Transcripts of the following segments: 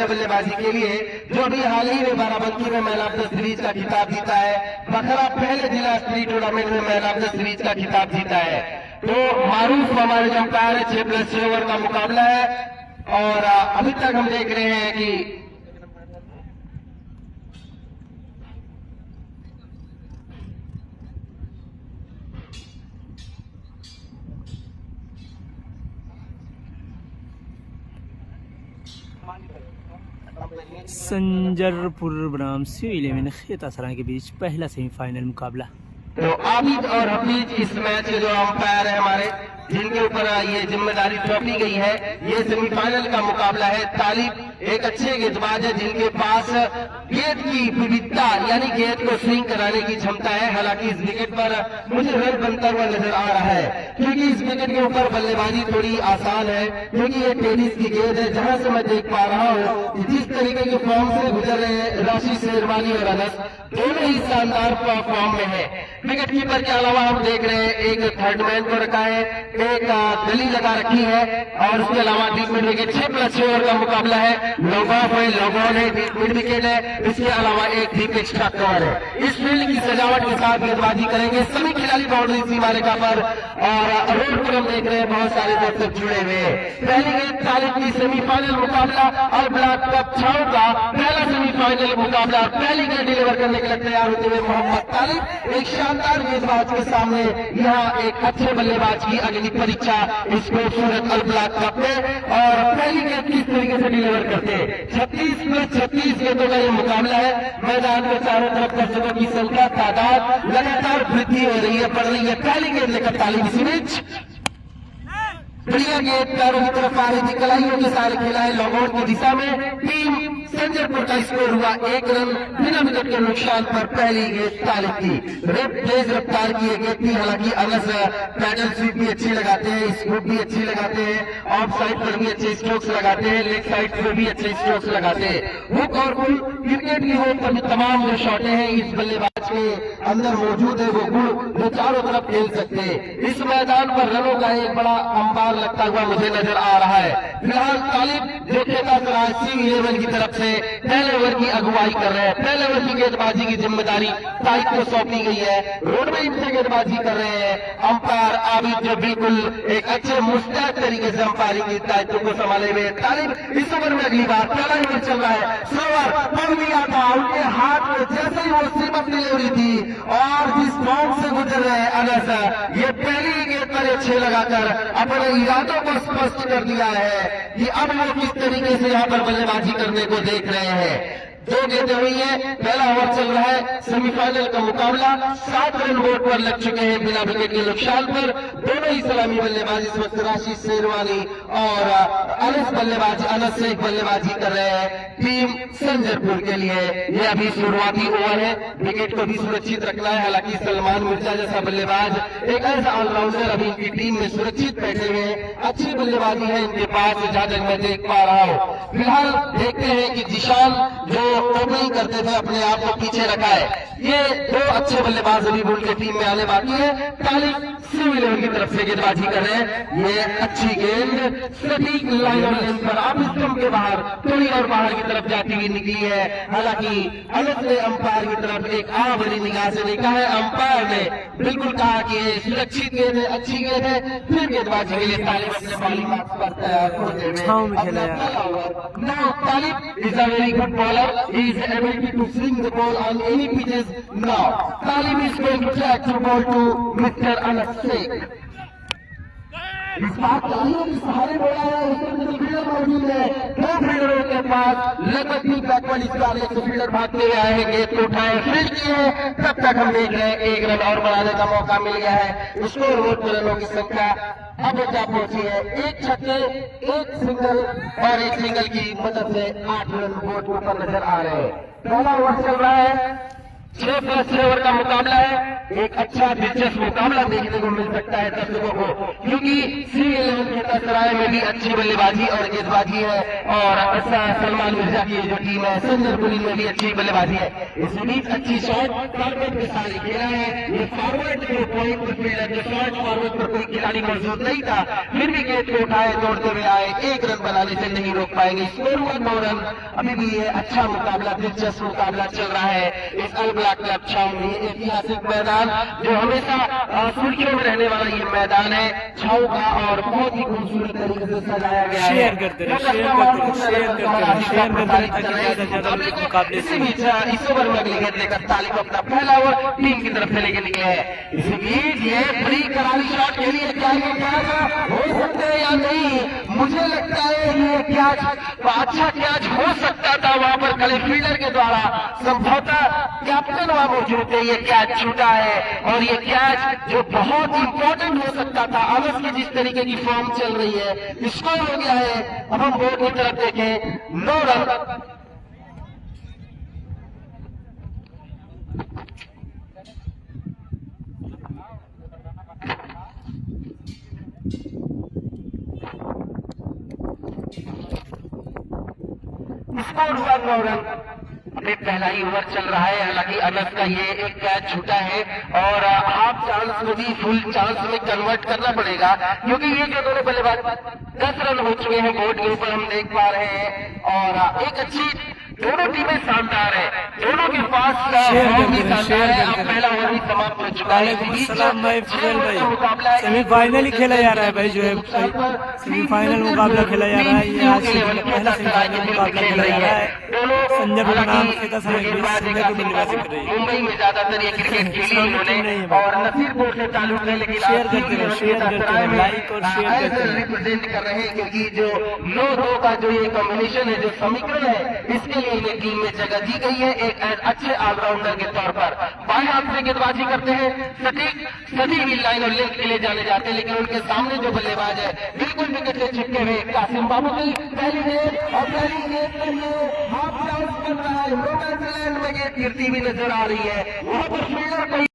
पहले बल्लेबाजी के लिए, जो भी हाल ही में बाराबंकी में मैन ऑफ द सीरीज का खिताब जीता है। बखरा पहले जिला स्तरीय टूर्नामेंट में मैन ऑफ द सीरीज का खिताब जीता है। तो मारूफ हमारे जो अंपायर है, 6+6 ओवर का मुकाबला है और अभी तक हम देख रहे हैं कि संजरपुर बनाम C11 खेता सराय के बीच पहला सेमीफाइनल मुकाबला। तो आबिद और हफीज इस मैच के जो अंपायर है हमारे, जिनके ऊपर ये जिम्मेदारी सौंपी गई है, ये सेमीफाइनल का मुकाबला है। तालिब एक अच्छे गेंदबाज है जिनके पास गेंद की विविधता यानी गेंद को स्विंग कराने की क्षमता है। हालांकि इस विकेट पर मुझे रन बनता हुआ नजर आ रहा है, क्योंकि इस विकेट के ऊपर बल्लेबाजी थोड़ी आसान है, क्योंकि ये टेनिस की गेंद है। जहां से मैं देख पा रहा हूँ जिस तरीके के फॉर्म से गुजर रहे हैं राशि शेरवानी और अनस, दोनों ही शानदार फॉर्म में है। विकेट कीपर के अलावा हम देख रहे हैं एक थर्डमैन को रखा है, एक गली लगा रखी है और उसके अलावा डीप मिड विकेट 6+6 ओवर का मुकाबला है। लॉग ऑफ है, लॉग ऑन है, डीप मिड विकेट है, इसके अलावा एक डीप एक्स्ट्रा कवर है। इस फील्ड की सजावट के साथ गेंदबाजी करेंगे सभी खिलाड़ी बाउंड्री सीमा रेखा पर और रोड पर हम देख रहे हैं बहुत सारे दर्शक जुड़े हुए हैं। पहली गेंद तालिब की सेमीफाइनल मुकाबला अल ब्लैक कप छाव का पहला सेमीफाइनल मुकाबला। पहली गेंद डिलीवर करने के लिए तैयार होते हुए मोहम्मद तालिब एक शानदार गेंदबाज के सामने यहाँ एक अच्छे बल्लेबाज की अगली परीक्षा इस खूबसूरत अल ब्लैक कप में। और पहली गेंद किस तरीके से डिलीवर करते हैं, 36+36 गेंदों का ये मुकाबला है। मैदान के चारों तरफ दर्शकों की संख्या तादाद लगातार वृद्धि हो रही है, बढ़ रही है। पहली गेंद लेकर तालिब इसी बीच बढ़िया गेंद पैरों की तरफ आ रही थी, कलाइयों के सारे खेला है लॉग आउट की दिशा में। टीम संजरपुर का स्कोर हुआ 1 रन बिना विकेट के नुकसान पर। पहली गेंद तालिब की तेज रफ्तार की गेंद थी। हालांकि अनस पैडल स्वीप भी अच्छी लगाते हैं, स्कूप भी अच्छी लगाते हैं, ऑफ साइड पर भी अच्छे स्ट्रोक्स लगाते हैं, लेग साइड पर भी अच्छे स्ट्रोक्स लगाते हैं। हुक और पुल क्रिकेट की होड़ पर तमाम जो शॉटें हैं इस बल्लेबाज के अंदर मौजूद है, वो गुण जो चारों तरफ खेल सकते हैं। इस मैदान पर रनों का एक बड़ा अंबार लगता हुआ मुझे नजर आ रहा है। फिलहाल तालिब जो खेता सराय C11 की तरफ से पहले ओवर की अगुवाई कर रहे हैं। पहले ओवर की गेंदबाजी की जिम्मेदारी तालिब को सौंपी गई है। रोड में इनसे गेंदबाजी कर रहे हैं अंपायर आबिद, जो बिल्कुल एक अच्छे मुस्तैद तरीके से अंपायरिंग के दायित्व को संभाले हुए। तालिब इस ओवर में अगली बार पहला ओवर चल रहा है, स्लोअर पकड़ लिया था उनके हाथ में जैसे ही वो सीमत डिलीवरी थी और जिस फॉर्म से गुजर रहे हैं अनस, ये पहली गेंद पर 6 लगाकर अपने इरादों को स्पष्ट कर दिया है कि अब वो किस तरीके से यहाँ पर बल्लेबाजी करने को देख रहे हैं। 2 गेंदें हुई है, पहला ओवर चल रहा है, सेमीफाइनल का मुकाबला। 7 रन बोर्ड पर लग चुके हैं बिना विकेट के नुकसान पर। दोनों ही सलामी बल्लेबाज इस वक्त राशि शेरवानी और अनस बल्लेबाजी कर रहे हैं टीम संजरपुर के लिए। यह अभी शुरुआती ओवर है, विकेट को भी सुरक्षित रखना है। हालांकि सलमान मिर्जा जैसा बल्लेबाज एक ऐसा ऑलराउंडर अभी इनकी टीम में सुरक्षित बैठे हुए हैं, अच्छी बल्लेबाजी है इनके पास जहां तक मैं देख पा रहा हूँ। फिलहाल देखते हैं कि जिशान जो ओपनिंग करते थे अपने आप को पीछे रखा है, ये 2 अच्छे बल्लेबाज अभी बुल के टीम में आने बाकी है। तालिब C11 की तरफ से गेंदबाजी कर रहे हैं, ये अच्छी गेंद सटीक लाइन और लेंथ पर आप स्टंप के बाहर थोड़ी और बाहर की तरफ जाती हुई निकली है। हालांकि अनस ने अंपायर की तरफ एक बड़ी निगाह से देखा है। अंपायर ने बिल्कुल कहा कि ये सुरक्षित गेंद है, अच्छी गेंद है। फिर गेंदबाजी के लिए तालिब अपने बॉलिंग मार्क्स पर तैयार होते हुए। Now Talib is a very good bowler. He is able to swing the ball on any pitches. Now Talib is going to try to bowl to Mr. Anas Sheikh. इस बार तालियों के सहारे बोला है, उसमें फील्डर मौजूद है। 2 फील्डरों के पास लगभग 3 बैकवर्ड इस बार एक फील्डर भागते हुए आए हैं, गेंद को उठाए फील्ड किए हैं। तब तक हम देख रहे हैं 1 रन और बढ़ाने का मौका मिल गया है। स्कोर बोर्ड पर रनों की संख्या अब क्या पहुंची है, 1 छक्के 1 सिंगल और 1 सिंगल की मदद से 8 रन बोर्ड पर नजर आ रहे हैं। पहला ओवर चल रहा है, 6+6 ओवर का मुकाबला है। एक अच्छा दिलचस्प मुकाबला देखने को मिल सकता है दर्शकों को, क्योंकि C11 खेतासराय में भी अच्छी बल्लेबाजी और गेंदबाजी है, और सलमान मिर्जा की जो टीम है संजर पुरी में भी अच्छी बल्लेबाजी है। इस बीच अच्छी शॉट टारगेट के साथ खेला है। ये फॉरवर्ड जो पॉइंट पर फील्डर जो शॉर्ट फॉरवर्ड पर कोई खिलाड़ी मौजूद नहीं था, फिर भी गेंद को उठाए, दौड़ते हुए आए, एक रन बनाने से नहीं रोक पाएंगे। स्कोर हुआ 9 रन। अभी भी ये अच्छा मुकाबला, दिलचस्प मुकाबला चल रहा है इस अल ब्लैक क्लब छाव में। ऐतिहासिक मैदान जो हमेशा सुर्खियों में रहने वाला ये मैदान है छाव का, और बहुत ही खूबसूरत तरीके से सजाया गया है। शेयर करते रहे मुकाबले इसी बीच इस ओवर में अगली गेंद लेकर तालिब अपना पहला ओवर टीम की तरफ से लेके निकले हैं। इसी बीच ये बड़ी करारी शॉट के लिए क्या ये कैच हो सकते हैं या नहीं, मुझे लगता है ये कैच अच्छा कैच हो सकता था। वहां पर खड़े फील्डर के द्वारा संभवतः कैप्टन वहां मौजूद थे, ये कैच छूटा है, और ये कैच जो बहुत इंपॉर्टेंट हो सकता था। अगस्त की जिस तरीके की फॉर्म चल रही है, स्कोर हो गया है। अब हम बोर्ड की तरफ देखें, 9 रन। स्कोर हुआ 9 रन। अभी पहला ही ओवर चल रहा है। हालांकि अनस का ये एक कैच छूटा है, और हाफ चांस को भी फुल चांस में कन्वर्ट करना पड़ेगा, क्योंकि ये जो दोनों बल्लेबाज 10 रन हो चुके हैं बोर्ड के ऊपर हम देख पा रहे हैं, और एक अच्छी दोनों टीमें शानदार है, दोनों के पास शानदार है। अब पहला ओवर भी समाप्त हो चुका है। भाई फुजैल भाई सेमीफाइनल ही खेला जा रहा है भाई, जो है सेमीफाइनल मुकाबला खेला जा रहा है। ये आज पहला सेमीफाइनल मुकाबला खेला जा रहा है। संजय को नाम खेतासराय की संजय को बल्लेबाजी कर रही है। मुंबई में ज्यादातर ये क्रिकेट खेली इन्होंने, और नसीरपुर से ताल्लुक है, लेकिन शेयर करते रहे, लाइक और शेयर करते रहे। रिप्रेजेंट कर रहे हैं, क्योंकि जो 9-2 का जो ये कॉम्बिनेशन है, जो समीकरण है, इसके लिए इन्हें टीम में जगह दी गई है एक अच्छे ऑलराउंडर के तौर पर। बाएं हाथ से गेंदबाजी करते हैं, सटीक लाइन और लेंथ के लिए जाने जाते हैं, लेकिन उनके सामने जो बल्लेबाज है बिल्कुल विकेट से चिपके हुए कासिम बाबू की पहली गेंद, और पहली गेंद के लिए हाफ चांस बन रहा है। नो मैंस लैंड में गेंद गिरती हुई नजर आ रही है, वहां पर फील्डर को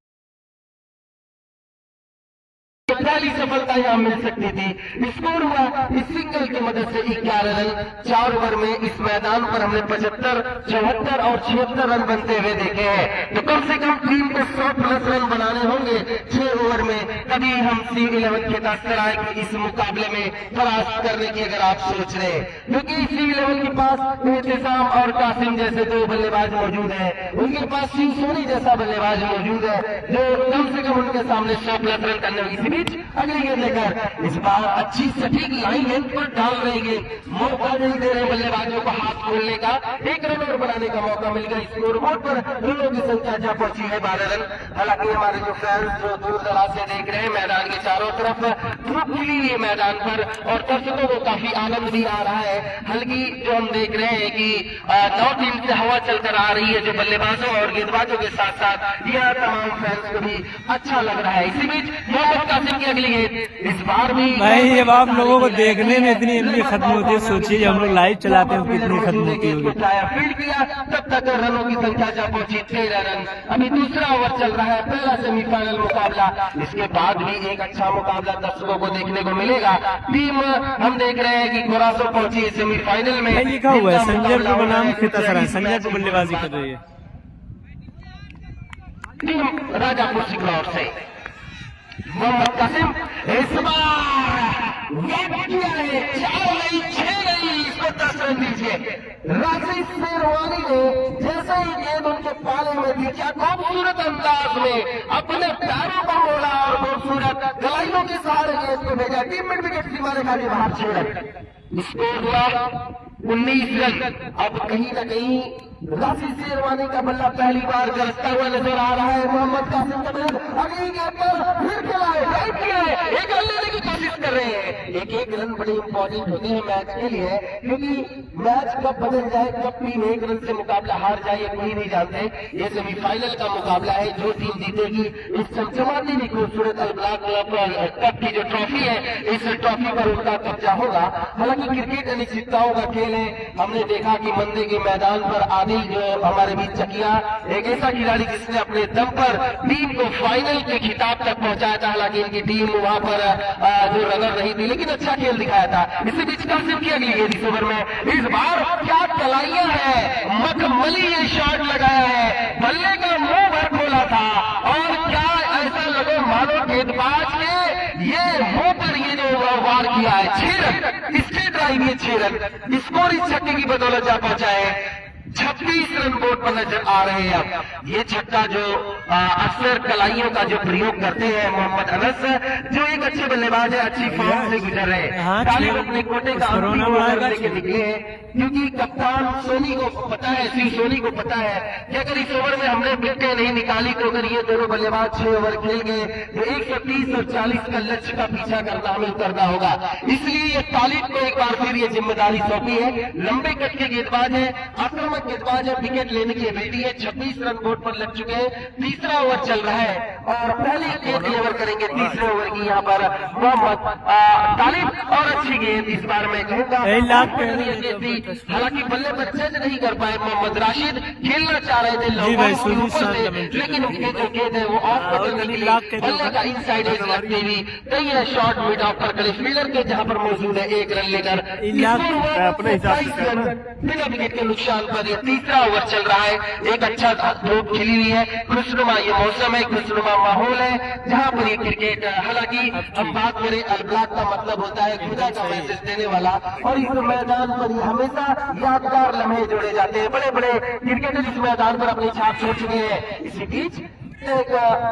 पहली सफलता यहां मिल सकती थी। स्कोर हुआ इस सिंगल की मदद से 11 रन। 4 ओवर में इस मैदान पर हमने 75, 74 और 76 रन बनते हुए देखे हैं, तो कम से कम टीम को 100+ रन बनाने होंगे 6 ओवर में, तभी हम C11 खेतासराय के इस मुकाबले में परास्त करने की अगर आप सोच रहे हैं, क्योंकि C11 के पास इंतजाम और कासिम जैसे 2 बल्लेबाज मौजूद हैं, उनके पास शिव सोनी जैसा बल्लेबाज मौजूद है, जो कम से कम उनके सामने 100+ रन करने होगी। इसी बीच अगली गेंद लेकर इस बार अच्छी सटीक लाइन लेंथ पर डाल रहे गेंद, मौका नहीं दे रहे बल्लेबाजों को हाथ खोलने का। 1 रन और बनाने का मौका मिल गया। स्कोर बोर्ड पर रनों की संख्या जा पहुंची है 12 रन। हालांकि हमारे जो फैंस जो दूर दराज से देख रहे हैं, मैदान के चारों तरफ धूप खिली हुई है मैदान पर, और दर्शकों को काफी आनंद भी आ रहा है। हल्की जो हम देख रहे हैं कि 9 टीम से हवा चलकर आ रही है, जो बल्लेबाजों और गेंदबाजों के साथ साथ यह तमाम फैंस को भी अच्छा लग रहा है। इसी बीच मोहम्मद कासिम की अगली गेंद, इस बार भी भाई जब आप लोगों को देखने में इतनी एमबी खत्म होती है, सोचिए हम लोग लाइव चलाते हैं कितनी खत्म होती होगी। फील्ड किया, तब तक रनों की संख्या जा पहुंची 13 रन। अभी दूसरा ओवर चल रहा है, पहला सेमीफाइनल मुकाबला। इसके बाद भी एक अच्छा मुकाबला दर्शकों को देखने को मिलेगा। टीम हम देख रहे हैं कि गोरासो पहुंची है सेमीफाइनल में। लिखा हुआ है संजय को बनाम खेतासराय, संजय को बल्लेबाजी कर रही है टीम राजापुर सिकरौर से। मोहम्मद कासिम इस बार किया है, 4 नहीं 6 नहीं, इसको 10 रन दीजिए। राशिद शेरवानी ने जैसे ही गेंद उनके पाले में दी, क्या खूबसूरत अंदाज में अपने पैरों को मोड़ा और खूबसूरत गलाइयों के सहारे गेंद को भेजा। टीम में विकेट सीमा रेखा के बाहर 6 रन। स्कोर हुआ 19 रन। अब कहीं न कहीं राशिद शेरवानी का बल्ला पहली बार गरजता हुआ नजर आ रहा है। मोहम्मद कासिम का गेंद अगली गेंद पर फिर खेला है, ड्राइव किया है, एक रन लेने की कोशिश कर रहे हैं। एक एक रन बड़े इंपॉर्टेंट होते हैं मैच के लिए, क्योंकि मैच कब बदल जाए, कब टीम 1 रन से मुकाबला हार जाए ये कोई नहीं जानते। ये सेमीफाइनल का मुकाबला है, जो टीम जीतेगी इस चमचमाती भी खूबसूरत अल ब्लैक क्लब कप की जो ट्रॉफी है, इस ट्रॉफी पर उनका कब्जा होगा। हालांकि क्रिकेट अनिश्चितताओं का खेल है। हमने देखा कि मंदे के मैदान पर आदिल जो हमारे बीच चकिया, एक ऐसा खिलाड़ी जिसने अपने दम पर टीम को फाइनल के खिताब तक पहुंचाया था। हालांकि इनकी टीम वहां पर जो रनर रही थी, लेकिन अच्छा खेल दिखाया था। इसी बीच कासिम की अगली गेंद इस ओवर में, इस बार क्या कलाइयां है, मखमली ये शॉट लगाया है, बल्ले का मुंह भर खोला था और क्या ऐसा लगे मानो गेंदबाज के ये मुंह पर ये जो वार किया है। 6 रन स्ट्रेट ड्राइव, ये 6 रन स्कोर इस छक्के की बदौलत जा पहुंचा है। 26 रन बोर्ड पर नजर आ रहे हैं। अब ये छक्का जो अक्सर कलाइयों का जो प्रयोग करते हैं मोहम्मद अनस, जो एक अच्छे बल्लेबाज है, अच्छी फॉर्म से गुजर रहे हैं। तालिब अपने कोटे का अंतिम ओवर लेके निकले हैं, क्योंकि कप्तान सोनी को पता है, शिव सोनी को पता है कि अगर इस ओवर में हमने विकेटें नहीं निकाली तो अगर ये दोनों बल्लेबाज 6 ओवर खेल गए तो 130 और 40 का लक्ष्य का पीछा करना हमें उतरना होगा। इसलिए ये तालिब को एक बार फिर ये जिम्मेदारी सौंपी है। लंबे कट के गेंदबाज है, आक्रामक गेंदबाज है, विकेट लेने की एबिलिटी है। 26 रन बोर्ड पर लग चुके हैं। तीसरा ओवर चल रहा है और पहले गेंद डिलीवर करेंगे तीसरे ओवर की यहाँ पर मोहम्मद तालिब, और अच्छी गेंद इस बार मैं कहूँगा। हालांकि बल्ले पर जज नहीं कर पाए मोहम्मद राशिद, खेलना चाह रहे थे लॉन्ग से, लेकिन उनकी जो गेंद है वो ऑफ पर बल्ले का इनसाइड एज लगती हुई कई है शॉट मिड ऑफ पर क्लिफ मिलर के जहां पर मौजूद है 1 रन लेकर बिना विकेट के नुकसान पर। यह तीसरा ओवर चल रहा है। एक अच्छा धूप खिली हुई है, खुशनुमा ये मौसम है, खुशनुमा माहौल है जहां पर ये क्रिकेट, हालांकि हम बात करें अल ब्लैक का मतलब होता है खुदा का मैसेज देने वाला, और इस मैदान पर हमेशा यादगार लम्हे जोड़े जाते हैं। बड़े बड़े क्रिकेटर इस मैदान पर अपनी छाप छोड़ चुके हैं। इसी बीच एक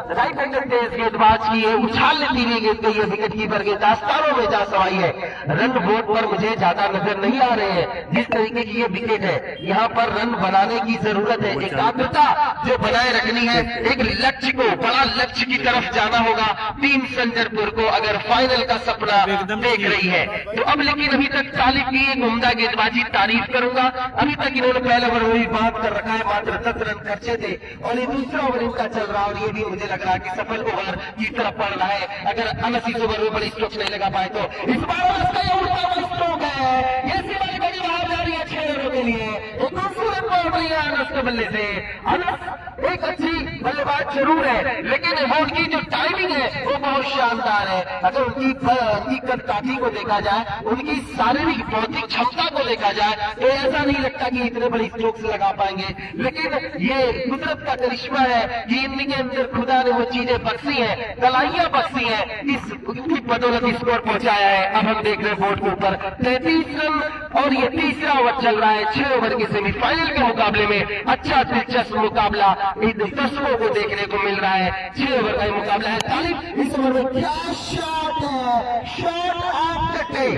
राइट हैंडर तेज गेंदबाज की है, उछाल लेती हुई गेंद गई है विकेट कीपर के दास्तानों में जा सवाई है। रन बोर्ड पर मुझे ज्यादा नजर नहीं आ रहे हैं। जिस तरीके की ये विकेट है, यहाँ पर रन बनाने की जरूरत है, एकाग्रता जो बनाए रखनी है, एक लक्ष्य को, बड़ा लक्ष्य की तरफ जाना होगा टीम संजरपुर को अगर फाइनल का सपना देख रही है तो। अब लेकिन अभी तक तालिब की एक उम्दा गेंदबाजी तारीफ करूंगा। अभी तक इन्होंने पहले ओवर वही बात कर रखा है, मात्र 10 रन खर्चे थे और ये दूसरा ओवर इनका चल रहा, और ये भी मुझे लग रहा है कि सफल ओवर की तरफ बढ़ रहा है। अगर अनस इस ओवर में बड़ी स्ट्रोक नहीं लगा पाए तो इस बार अनस का ये उल्टा स्ट्रोक है, ये सिवाय बड़ी बाहर जा रही है 6 रनों के लिए। एक खूबसूरत बॉल रही है अनस के बल्ले से। अनस एक अच्छी बल्लेबाज जरूर है, लेकिन वो उनकी जो टाइमिंग है वो बहुत शानदार है। अगर उनकी कदकाठी को देखा जाए, उनकी शारीरिक भौतिक क्षमता को देखा जाए तो ऐसा नहीं लगता कि इतने बड़ी स्ट्रोक से लगा पाएंगे, लेकिन ये कुदरत का करिश्मा है कि इनके अंदर खुदा ने वो चीजें बख्शी हैं, कलाइयां बख्शी हैं, इसकी बदौलत स्कोर पहुंचाया है। अब हम देख रहे हैं बोर्ड के ऊपर 33 रन और ये तीसरा ओवर चल रहा है। 6 ओवर के सेमीफाइनल के मुकाबले में अच्छा दिलचस्प मुकाबला इन दर्शकों को देखने को मिल रहा है। 6 ओवर का मुकाबला है। तालिब इस ओवर में क्या शॉट है, शॉट ऑफ कटे,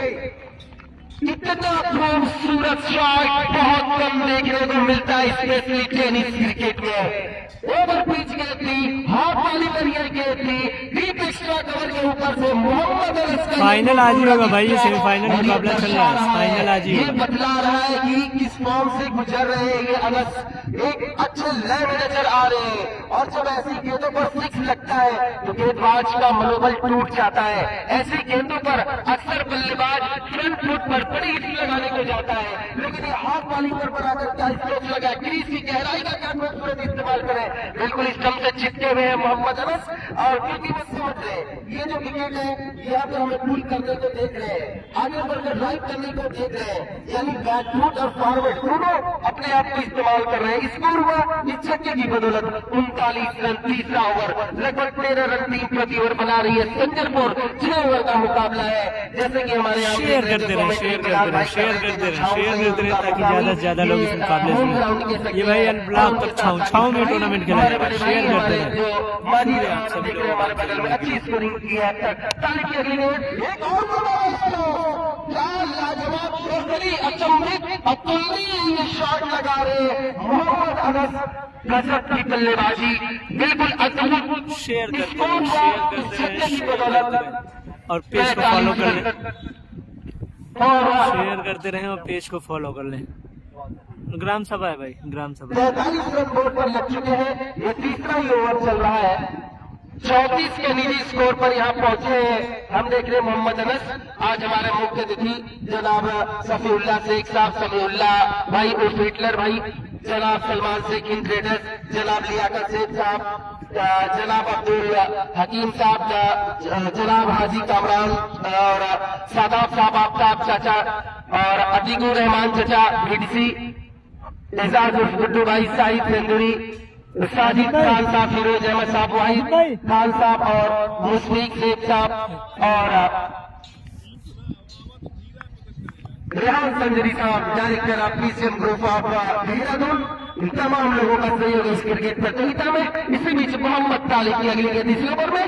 इतना खूबसूरत शॉट बहुत कम देखने को मिलता है स्पेशली टेनिस क्रिकेट में। ओवर पिच गई थी, हाफ वाली करियर गई थी, डीप एक्स्ट्रा कवर के ऊपर से मोहम्मद अनस फाइनल आज ही होगा भाई, ये सेमीफाइनल मुकाबला चल रहा है, फाइनल आज ही ये बतला रहा है कि किस फॉर्म से गुजर रहे हैं ये अनस, एक अच्छे लय में नजर आ रहे हैं। और जब ऐसी गेंदों पर 6 लगता है तो गेंदबाज का मनोबल टूट जाता है। ऐसी गेंदों पर अक्सर बल्लेबाज फ्रंट फुट पर बड़ी हिट लगाने को जाता है, लेकिन ये हाफ वाली पर आकर क्या स्ट्रोक लगा, क्रीज की गहराई का क्या खूबसूरत इस्तेमाल करें, बिल्कुल स्टंप से चिपके हुए हैं मोहम्मद अनस। और क्योंकि वो समझ रहे हैं ये जो विकेट है यहाँ पर हमें पुल करने को देख रहे हैं, आगे बढ़कर ड्राइव करने को देख रहे हैं, यानी बैक फुट और फॉरवर्ड दोनों अपने आप को इस्तेमाल कर रहे हैं। स्कोर हुआ इस छक्के की बदौलत 39 रन। तीसरा ओवर लगभग 13 रन टीम प्रति ओवर बना रही है संजरपुर। 6 ओवर का मुकाबला है। जैसे कि हमारे यहाँ शेयर करते रहे ताकि ज्यादा से ज्यादा लोग इस मुकाबले से, ये भाई अल ब्लैक तक छाव में टूर्नामेंट खेला जा रहा है। शेयर करते रहे हमारे बगल में अच्छी स्कोरिंग की है अब तक। तालिब की अगली गेंद एक और क्या लाजवाब बेहतरी अचंभित अतुलनीय ये शॉट लगा रहे मोहम्मद अनस, गजब की बल्लेबाजी, बिल्कुल अद्भुत। शेयर करते रहे बदौलत और पेज को फॉलो कर लें, शेयर करते रहें और पेज को फॉलो कर लें। ग्राम सभा है भाई, ग्राम सभा 43 रन बोर्ड पर लग चुके हैं। ये तीसरा ही ओवर चल रहा है। 34 के निजी स्कोर पर यहाँ पहुंचे हैं। हम देख रहे हैं मोहम्मद अनस। आज हमारे मुख्य अतिथि जनाब सफीउल्लाह शेख साहब, समीउल्लाह भाई उर्फ हिटलर भाई, जनाब सलमान शेख इन ट्रेडर्स, जनाब लियाकत शेख साहब, जनाब अब्दुल हकीम साहब, जनाब हाजी कामरान और सादाब साहब आफ्ताब चाचा और अतीकुर रहमान चाचा बीडीसी, एजाज उर्फ गुड्डू भाई, साहिद सेंदुरी, साजिद खान साहब, फिरोज अहमद साहब, वाहिद खान साहब और मुशफीक शेख साहब और रेहान संजरी साहब, director of PCM group of Dehradun. इन तमाम लोगों का सहयोग इस क्रिकेट प्रतियोगिता में। इसी बीच मोहम्मद तालिब की अगली गेंद इस ओवर में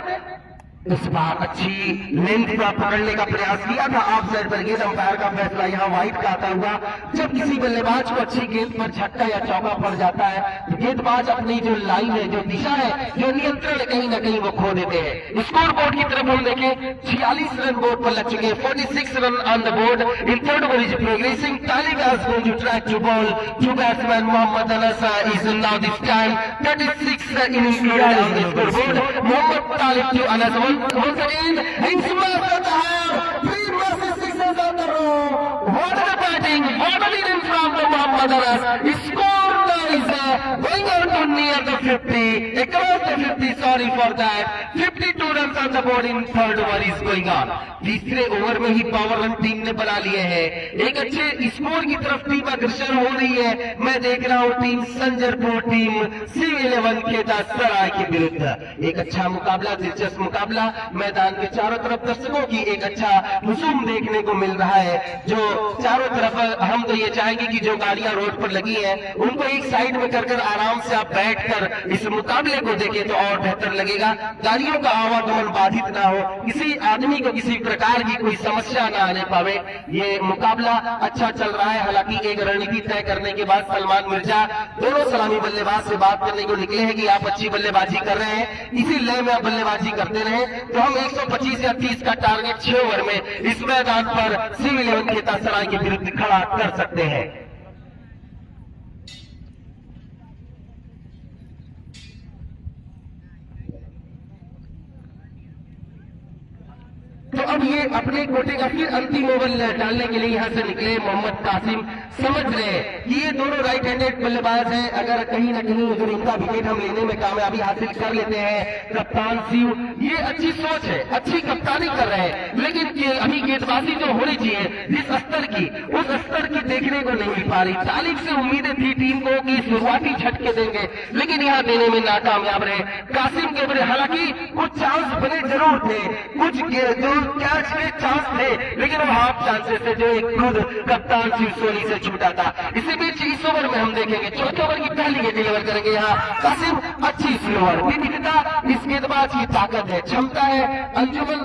इस बार अच्छी लेंथ पर पकड़ने का प्रयास किया था। ऑफ साइड पर गेंद, अंपायर का फैसला यहाँ वाइड का आता हुआ। जब किसी बल्लेबाज को अच्छी गेंद पर झटका या चौका पड़ जाता है तो गेंदबाज अपनी जो लाइन है, जो दिशा है, जो नियंत्रण कहीं ना कहीं वो खो देते हैं। स्कोर बोर्ड की तरफ हम देखें, 46 रन बोर्ड पर लग चुके हैं। 46 run on the board. In third over is progressing. Talib is going to try to bowl to batsman Mohammad Anas is now this time 36 innings included on the scoreboard. Mohammad Talib to Anas once again, in smash at the half, 3 massive sixes on the row. What a batting, what a lead from the Mohammad Anas. Score is going on to near the 50, across the 50, sorry for that. 52 runs on the board in third over is going on. तीसरे over में ही power run team ने बना लिए हैं। एक अच्छे score की तरफ टीम अग्रसर हो रही है। मैं देख रहा हूँ टीम संजरपुर टीम CV11 खेता सराय के विरुद्ध। एक अच्छा मुकाबला, दिलचस्प मुकाबला। मैदान के चारों तरफ दर्शकों की एक अच्छा हुजूम देखने को मिल रहा है। जो चारों तरफ हम तो ये चाहेंगे कि जो गाड़ियां रोड पर लगी हैं उनको एक साइड में कर आराम से आप बैठकर इस मुकाबले को देखें तो और बेहतर लगेगा। गाड़ियों का आवागमन बाधित ना हो, किसी आदमी को किसी प्रकार की कोई समस्या ना आने पावे। ये मुकाबला अच्छा चल रहा है। हालांकि एक रणनीति तय करने के बाद सलमान मिर्जा दोनों सलामी बल्लेबाज से बात करने को निकले हैं कि आप अच्छी बल्लेबाजी कर रहे हैं, इसी लय में आप बल्लेबाजी करते रहे तो हम 125 या 30 का टारगेट 6 ओवर में इस मैदान पर CV11 खेता सराय के विरुद्ध खड़ा कर सकते हैं। तो अब ये अपने कोटे का फिर अंतिम ओवर डालने के लिए यहाँ से निकले मोहम्मद कासिम। समझ रहे हैं कि ये दोनों राइट हैंडेड बल्लेबाज हैं। अगर कहीं ना कहीं अगर इनका विकेट हम लेने में कामयाबी हासिल कर लेते हैं, कप्तान शिव ये अच्छी सोच है, अच्छी कप्तानी कर रहे हैं, लेकिन अभी गेंदबाजी जो होनी चाहिए जिस स्तर की, उस स्तर की देखने को नहीं मिल पा रही। तालिब से उम्मीदें थी टीम को कि शुरुआती झटके देंगे, लेकिन यहाँ देने में नाकामयाब रहे। कासिम के बड़े हालांकि कुछ चांस बने जरूर थे, कुछ जो कैच के चांस थे, लेकिन वो हाफ चांसेस थे जो एक खुद कप्तान शिव सोनी से छूटा था। इसी बीच इस ओवर में हम देखेंगे चौथे ओवर की पहली गेंद डिलीवर करेंगे यहाँ कासिम। अच्छी स्लोअर विविधता इस गेंदबाज की ताकत है, क्षमता है। अंजुमन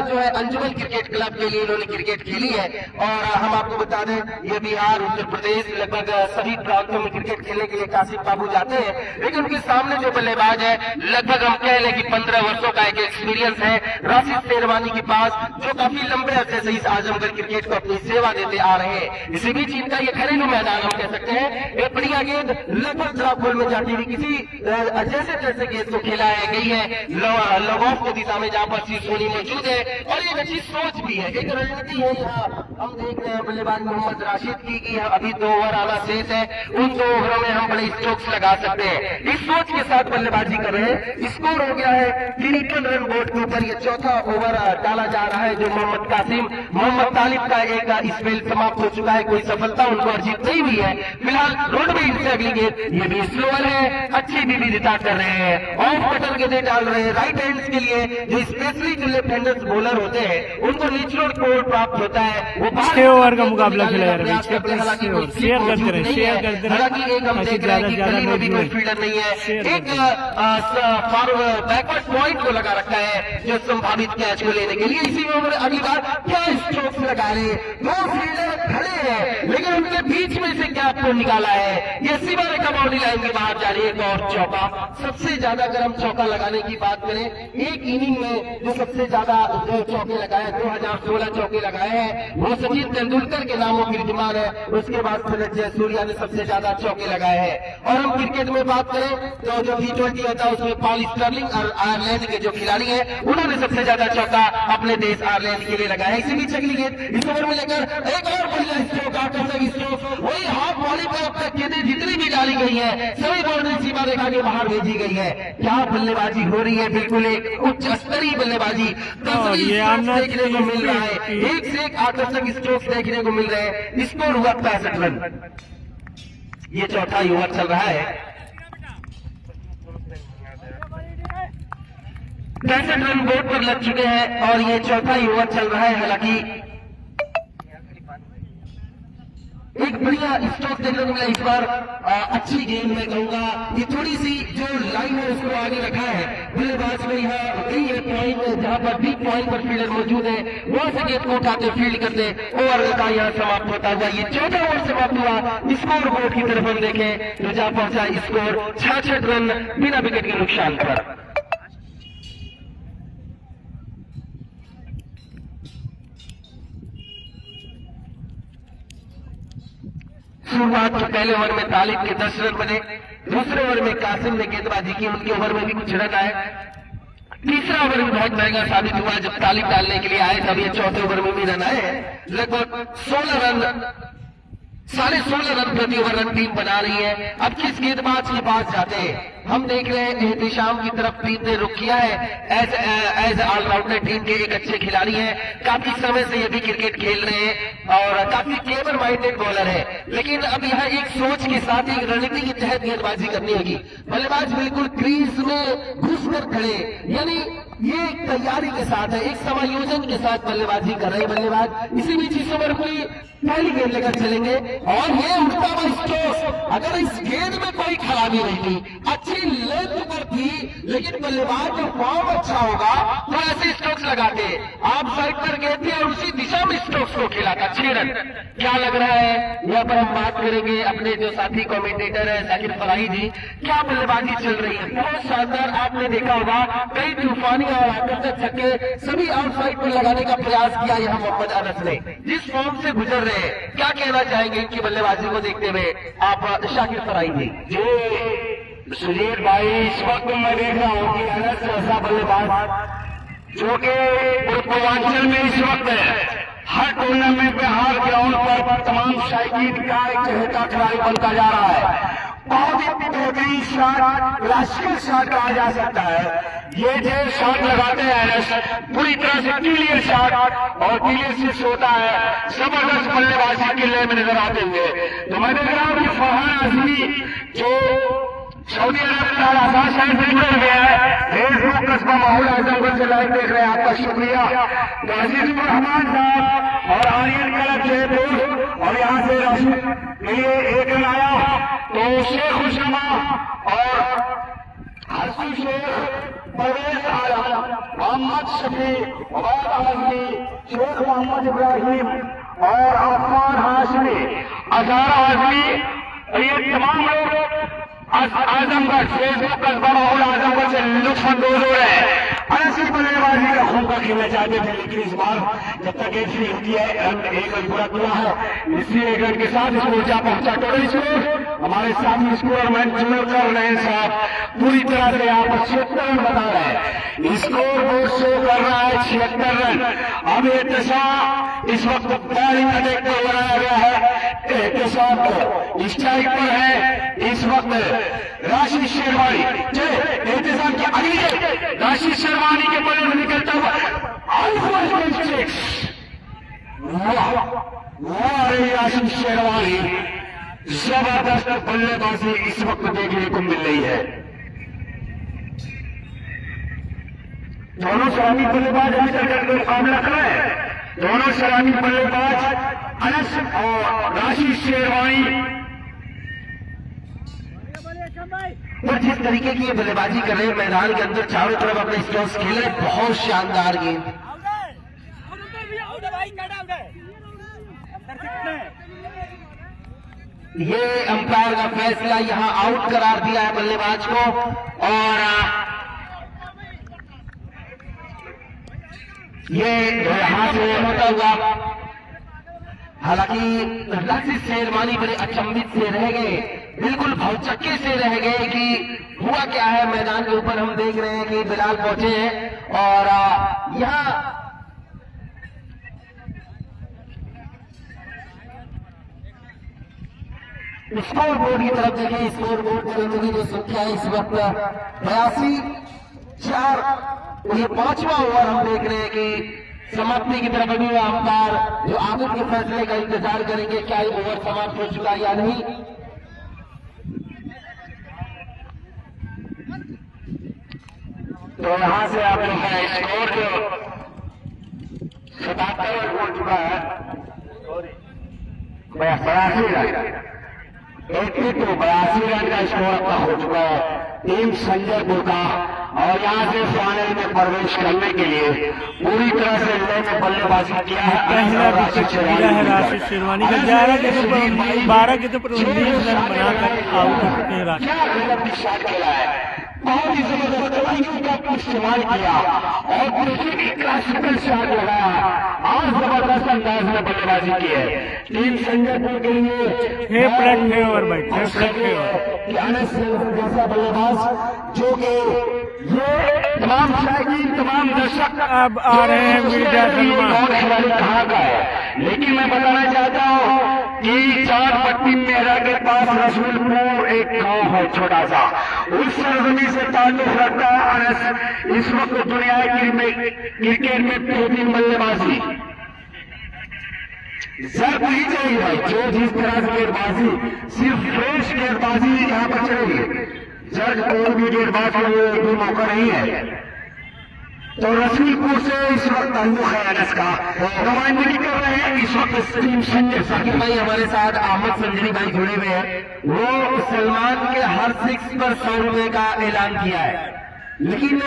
जो है अंजुमन क्रिकेट क्लब के लिए इन्होंने क्रिकेट खेली है और हम आपको बता दें ये बिहार, उत्तर प्रदेश लगभग सभी प्रांतों में क्रिकेट खेलने के लिए कासिम बाबू जाते हैं, लेकिन उनके सामने जो बल्लेबाज है लगभग हम कह लें कि 15 वर्षों का एक एक्सपीरियंस है राशिद शेरवानी के पास, जो काफी लंबे अरसे से इस आजमगढ़ क्रिकेट को अपनी सेवा देते आ रहे हैं। इसी बीच इनका ये घरेलू मैदान हम कह सकते हैं। एक बढ़िया गेंद लगभग ड्रॉप बॉल में जाती हुई किसी जैसे तैसे गेंद को खिलाया गई है लॉग ऑफ की दिशा में, जहां पर शिव सोनी मौजूद है और एक अच्छी सोच भी है, एक रणनीति है। यहाँ हम देख रहे हैं बल्लेबाज मोहम्मद राशिद की अभी 2 ओवर आना शेष है, उन 2 ओवरों में हम बड़े स्ट्रोक्स लगा सकते हैं। इस सोच के साथ बल्लेबाजी कर रहे हैं। स्कोर हो गया है 53 रन बोर्ड के ऊपर। ये चौथा ओवर डाला जा रहा है जो मोहम्मद कासिम, मोहम्मद तालिब का एक स्पेल समाप्त हो चुका है, कोई सफलता उनको अर्जित नहीं हुई है। फिलहाल रोड में इनसे अगली गेंद, ये भी स्लोअर है, अच्छी विविधता कर रहे हैं, ऑफ कटर गेंदें डाल रहे हैं। राइट हैंड्स के लिए जो स्पेशली जो लेफ्ट हैंडर्स बॉलर होते हैं उनको नेचुरल कोड प्राप्त होता है। वो 6 ओवर का मुकाबला खेला जा रहा है। शेयर करते रहे, शेयर करते रहे। हालांकि एक हम देख रहे हैं कि गली में भी कोई फील्डर नहीं है, एक बैकवर्ड पॉइंट को लगा रखा है जो संभावित कैच को लेने के लिए। इसी में अगली बार क्या स्ट्रोक्स लगा रहे, 2 फील्डर खड़े हैं, लेकिन उन्होंने उनके बीच में से गैप को निकाला है। ये सिवा रेखा बाउंड्री लाइन के बाहर जा रही है। एक और चौका, सबसे ज्यादा अगर हम चौका लगाने की बात करें, एक इनिंग में जो सबसे ज्यादा जो चौके लगाए 2016 चौके लगाए हैं वो सचिन तेंदुलकर के नामों की विद्यमान है। उसके बाद फिर जयसूर्या ने सबसे ज्यादा चौके लगाए हैं। और हम क्रिकेट में बात करें तो जो T20 होता है उसमें पॉल स्टर्लिंग और आयरलैंड के जो खिलाड़ी हैं उन्होंने सबसे ज्यादा चौका अपने देश आयरलैंड के लिए लगाया है। इसी बीच अगली गेंद इस ओवर में लेकर एक और बढ़िया स्ट्रोक, आकर्षक स्ट्रोक, वही हाफ वॉली पर अब तक गेंदें जितनी भी डाली गई है सभी बाउंड्री सीमा रेखा के बाहर भेजी गई है। क्या बल्लेबाजी हो रही है, बिल्कुल एक उच्च स्तरीय बल्लेबाजी देखने को मिल रहा है। एक से एक आकर्षक स्ट्रोक देखने को मिल रहे हैं। स्कोर हुआ 65 रन। ये चौथा ओवर चल रहा है। 65 रन बोर्ड पर लग चुके हैं और ये चौथा ओवर चल रहा है। हालांकि एक बढ़िया स्ट्रोक देखने को मिला इस बार। अच्छी गेंद मैं कहूंगा, ये थोड़ी सी जो लाइन है उसको आगे रखा है बल्लेबाज में। यहाँ कई पॉइंट जहां पर बिग पॉइंट पर फील्डर मौजूद है वहां से गेंद को उठाते फील्ड करते ओवर का यहाँ समाप्त होता हुआ ये 14 ओवर समाप्त हुआ। स्कोर बोर्ड की तरफ हम देखें तो जहां पहुंचा स्कोर 66 रन बिना विकेट के नुकसान पर। शुरुआत के पहले ओवर में तालिब के 10 रन बने। दूसरे ओवर में कासिम ने गेंदबाजी की, उनके ओवर में भी कुछ रन आए। तीसरा ओवर भी बहुत महंगा साबित हुआ जब तालिब डालने के लिए आए, तब ये चौथे ओवर में भी रन आए। लगभग 16 रन 16.5 रन प्रति ओवर रन टीम बना रही है। अब किस गेंदबाज के पास जाते हैं हम देख रहे हैं। एहतिशाम की तरफ टीम ने रुख किया है। एज ऑलराउंडर टीम के एक अच्छे खिलाड़ी हैं, काफी समय से ये भी क्रिकेट खेल रहे हैं और काफी क्लेवर माइंडेड बॉलर है। लेकिन अब यहाँ एक सोच के साथ एक रणनीति के तहत गेंदबाजी करनी होगी। बल्लेबाज बिल्कुल क्रीज में घुसकर खड़े, यानी ये तैयारी के साथ है, एक समायोजन के साथ बल्लेबाजी कर रहे बल्लेबाज। इसी बीच इस ओवर की पहली गेंद लेकर चलेंगे और ये उड़ता हुआ स्ट्रोक, अगर इस गेंद में कोई खराबी नहीं थी, अच्छी लेंथ पर थी, लेकिन बल्लेबाज का फॉर्म अच्छा होगा तो ऐसे स्ट्रोक्स लगाते। आप साइड पर गए थे और उसी दिशा में स्ट्रोक्स को खिलाता। 6 रन। क्या लग रहा है यहाँ पर हम बात करेंगे अपने जो साथी कमेंटेटर है जाकिर फराही जी, क्या बल्लेबाजी चल रही है, बहुत शानदार। आपने देखा होगा कई तूफानी और आकर्षक छक्के सभी आउटसाइड पर लगाने का प्रयास किया यहाँ मोहम्मद अनस ने। जिस फॉर्म से गुजर रहे हैं, क्या कहना चाहेंगे इनकी बल्लेबाजी को देखते हुए आप शाकिर फराही जी? सुजीत भाई, इस वक्त मैं देख रहा हूँ कि अनस ऐसा बल्लेबाज जो कि पूर्वांचल में इस वक्त हर टूर्नामेंट में हर ग्राउंड पर तमाम शायकीन का एक चहेता खिलाड़ी बनता जा रहा है। बहुत ही बेहतरीन शॉट, क्लासिकल शॉट कहा जा सकता है। ये जो शॉट लगाते हैं अनस, पूरी तरह से क्लियर शॉट और क्लियर सिक्स होता है। जबरदस्त बल्लेबाजी किले में नजर आते हुए तो मैं देख रहा हूँ कि फरहान आजमी जो सऊदी अरब का आजाद शहर से जुड़ गया है, फेसबुक कस्बा माहौल आजमगढ़ से लाइव देख रहे हैं, आपका शुक्रिया। तो अजीजुर रहमान साहब और आर्यन क्लब जयपुर और यहाँ से राशि के लिए एक रन आया तो शेख उस्मा और हसन शेख, परवेज आलम, मोहम्मद शफी, उबैद आजमी, शेख मोहम्मद इब्राहिम और अफमान हाशमी, अजहर आजमी, ये तमाम लोग आजमगढ़ फेसबुक कस्बा माहौल आजमगढ़ से लुत्फानंदोज हो रहे हैं। अनस की बल्लेबाजी का खूब का खेलना चाहते थे, लेकिन इस बार जब तक गेंद फ्री होती है रन एक रन पूरा किया है। इसी एक रन के साथ इसको ऊर्जा पहुंचा। टोटल स्कोर हमारे साथी स्कोर मैन जुमल कर रहे हैं साहब, पूरी तरह से यहाँ पर 76 रन बता रहे हैं। स्कोर बोर्ड शो कर रहा है 76 रन। अब एहतसाब इस वक्त बॉलिंग अटैक पर बनाया गया है। एहतसाब को स्ट्राइक पर है इस वक्त राशिद शेरवानी। एहतसाब की अगली राशिद शेरवानी के बल्ले में निकलता हुआ राशिद शेरवानी, जबरदस्त बल्लेबाजी इस वक्त देखने को मिल रही है। दोनों सलामी बल्लेबाज अभी तक मुकाबला कर रहे हैं। दोनों सलामी बल्लेबाज अनस और राशिद शेरवानी और जिस तरीके की ये बल्लेबाजी कर रहे हैं मैदान के अंदर चारों तरफ अपने स्ट्रोक्स खेल रहे, बहुत शानदार गेंद। ये अंपायर का फैसला यहाँ आउट करार दिया है बल्लेबाज को। और ये यहाँ से होता हुआ, हालांकि राशिद शेरवानी बड़े अचंभित से रह गए, बिल्कुल भौचक्के से रह गए कि हुआ क्या है। मैदान के ऊपर हम देख रहे हैं कि बिलाल पहुंचे हैं और यहाँ स्कोर बोर्ड की तरफ देखिए। स्कोर बोर्ड की जो संख्या है इस वक्त 82-4, ये 5वां ओवर हम देख रहे हैं कि समाप्ति की तरफ अभी अंपायर जो आखिर के फैसले का इंतजार करेंगे, क्या ये ओवर समाप्त हो चुका या नहीं। तो यहाँ से आप लोग का स्कोर जो 77 हो चुका है, 82 रन, 82 रन का स्कोर अपना हो चुका है टीम संजयपुर का। और यहाँ से फाइनल में प्रवेश करने के लिए पूरी तरह से लय में बल्लेबाजी किया है। पहला विकेट गिरा है राशिद शेरवानी का। 11 के तो 12 के तो 19 रन बनाकर आउट हो चुके हैं राशिद। क्या गलत शॉट खेला है, बहुत ही जबरदस्त तरीके का इस्तेमाल किया और क्लासिकल शॉट लगाया और जबरदस्त अंदाज में बल्लेबाजी की है टीम संजयपुर के लिए। फेवरेट है ओवर भाई, फेवरेट है ओवर जैसा बल्लेबाज जो कि ये तमाम शायकीन, तमाम दर्शक अब आ रहे हैं मीडिया खिलाड़ी कहाँ का है, लेकिन मैं बताना चाहता हूँ कि 4 पट्टी मेरा के पास रसूलपुर एक गांव है छोटा सा, उस सरजमी से ताल्लुक रखता है अनस। इस वक्त दुनिया क्रिकेट में बेहतरीन बल्लेबाजी जब ही चाहिए भाई, जो जिस तरह से गेंदबाजी, सिर्फ फ्रेश गेंदबाजी यहाँ पर चलेगी, जज कोई भी गेंदबाज को कोई मौका नहीं है। तो रसूलपुर से इस वक्त ताल्लुक है अनस का, नुमाइंदगी कर रहे हैं इस वक्त टीम संजय। साकिब भाई हमारे साथ अहमद संजरी भाई जुड़े हुए हैं, वो सलमान के हर 6 पर 100 रुपए का ऐलान किया है, लेकिन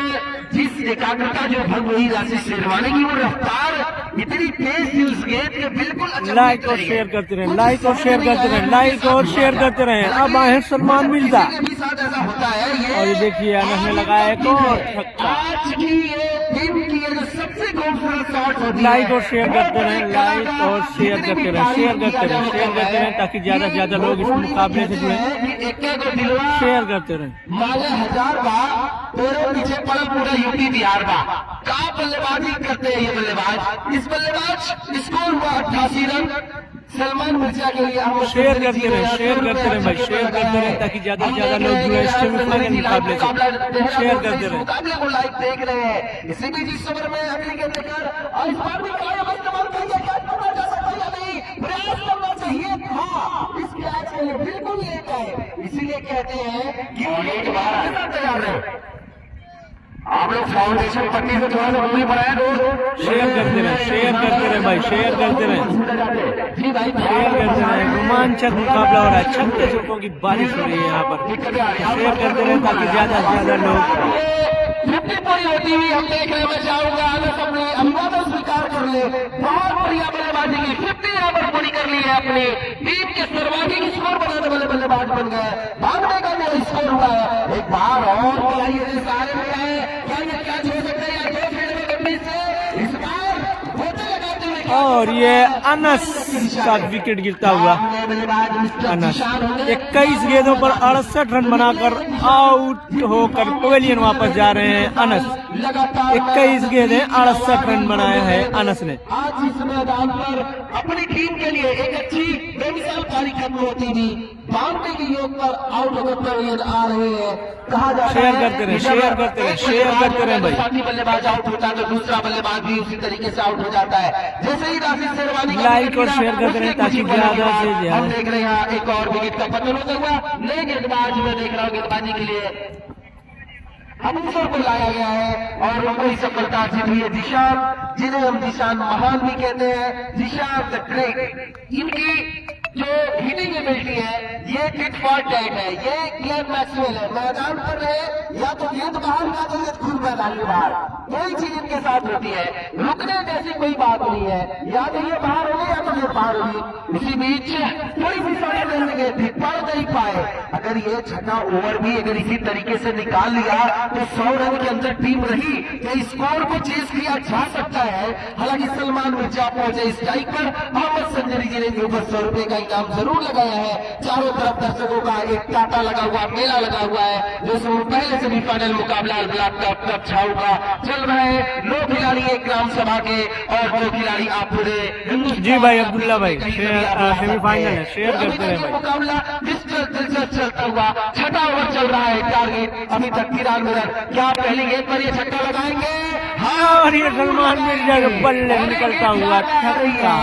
जिस एकाग्रता जो भंग हुई राशिद शेरवानी की, वो रफ्तार इतनी तेज थी उस गेंद के, बिल्कुल लाइक और शेयर करते रहे, लाइक और शेयर करते रहे, लाइक और शेयर करते रहे। अब आए सलमान मिर्जा साथ ऐसा होता है। और ये देखिए अनस ने लगाया एक और छक्का। आज की ये दिन की ये जो सबसे खूबसूरत शॉट होती है। लाइक और शेयर करते रहे, लाइक और शेयर करते रहे, शेयर करते रहे, शेयर करते रहे, ताकि ज्यादा से ज्यादा लोग इस मुकाबले से जुड़े। शेयर करते रहे। माले 1000 बा तेरे पीछे पड़ा पूरा यूपी बिहार बा, का बल्लेबाजी करते हैं ये बल्लेबाज। इस बल्लेबाज स्कोर हुआ 88 रन सलमान मिर्जा के लिए। हम शेयर करते रहे, शेयर करते रहे भाई, शेयर करते रहे, ताकि ज्यादा से ज्यादा लोग जुड़े सेमीफाइनल मुकाबले से। शेयर करते रहे, मुकाबले को लाइव देख रहे हैं। इसी बीच इस ओवर में अगली गेंद लेकर और इस बार भी कायम इस्तेमाल करेंगे, क्या करना जा सकता है या नहीं, प्रयास करना चाहिए था इस कैच के लिए, बिल्कुल लेट है। इसीलिए कहते हैं कि तैयार रहे। आप लोग फाउंडेशन पट्टी से थोड़ा सा दूरी बनाए दोस्त। शेयर करते रहे, शेयर करते रहे भाई, शेयर करते रहे, जी भाई शेयर करते रहे। रोमांचक मुकाबला हो रहा है, छक्के चौकों की बारिश हो रही है यहाँ पर। शेयर करते रहे ताकि ज्यादा से ज्यादा लोग 50 पूरी होती हुई हम देख रहे हैं। मैं चाहूंगा अनस अपनी अभिवादन स्वीकार कर ले, बहुत बढ़िया बल्लेबाजी की, 50 यहाँ पर पूरी कर ली है अपनी टीम के सर्वाधिक स्कोर बनाने वाले बल्लेबाज बन गए। भागने का जो स्कोर हुआ है, एक बार और खिलाड़ी सारे में है, क्या ये कैच हो सकता है या दो फील्ड में गंभीर से इस बार होते लगाते हुए। और ये अनस का विकेट गिरता हुआ अनस 21 गेंदों पर 68 रन बनाकर आउट होकर पवेलियन वापस जा रहे हैं अनस। 21 गेंदें 68 रन बनाए हैं अनस ने। आज इस मैदान पर अपनी टीम के लिए एक अच्छी बेमिसाल पारी खत्म होती थी, बाउंड्री के योग पर आउट होकर पवेलियन आ रहे हैं। कहा जाता है शेयर करते रहे, शेयर करते रहे, शेयर करते रहे भाई। साथी बल्लेबाज आउट होता है तो दूसरा बल्लेबाज भी उसी तरीके से आउट हो जाता है। जैसे ही राशिद शेरवानी लाइक और शेयर करते रहे ताकि ज्यादा से हम ज्यादा। देख रहे हैं एक और विकेट का पतन होता हुआ। नए गेंदबाज में देख रहा हूँ गेंदबाजी के लिए हमसर को लाया गया है और उनको ही सफलता हासिल हुई है। जिशान, जिन्हें हम जिशान महान भी कहते हैं, जिशान द ग्रेट। इनकी जो हिटिंग एबिलिटी है ये टिट फॉर टैट है, ये ग्लेन मैक्सवेल है। मैदान पर रहे या तो गेंद बाहर या तो गेंद खुद मैदान के बाहर, यही चीज इनके साथ होती है। रुकने जैसी कोई बात नहीं है, या तो ये बाहर होगी या तो नहीं पा रही। इसी बीच थोड़ी सी साड़ी लेने गए थे, पढ़ नहीं पाए। अगर ये छठा ओवर भी अगर इसी तरीके से निकाल लिया तो 100 रन के अंदर टीम रही तो स्कोर को चेस किया जा सकता है। हालांकि सलमान मिर्जा पहुंचे स्ट्राइक पर, मोहम्मद संजरी जी ने ऊपर 100 रुपए का इनाम जरूर लगाया है। चारों तरफ दर्शकों का एक कांटा लगा हुआ, मेला लगा हुआ है। जो पहले सेमीफाइनल मुकाबला ब्लॉक कप छाऊ का चल रहा है। 9 खिलाड़ी एक ग्राम सभा के और 2 खिलाड़ी आप पूरे जी भाई अब्दुल्ला भाई सेमीफाइनल है, शेयर करते रहे भाई। मुकाबला दिलचस्प चलता हुआ, छठा ओवर चल रहा है। टारगेट अभी तक 93 रन। क्या पहली गेंद पर ये छक्का लगाएंगे? और ये सलमान मिर्जा के बल्ले निकलता हुआ छक्का,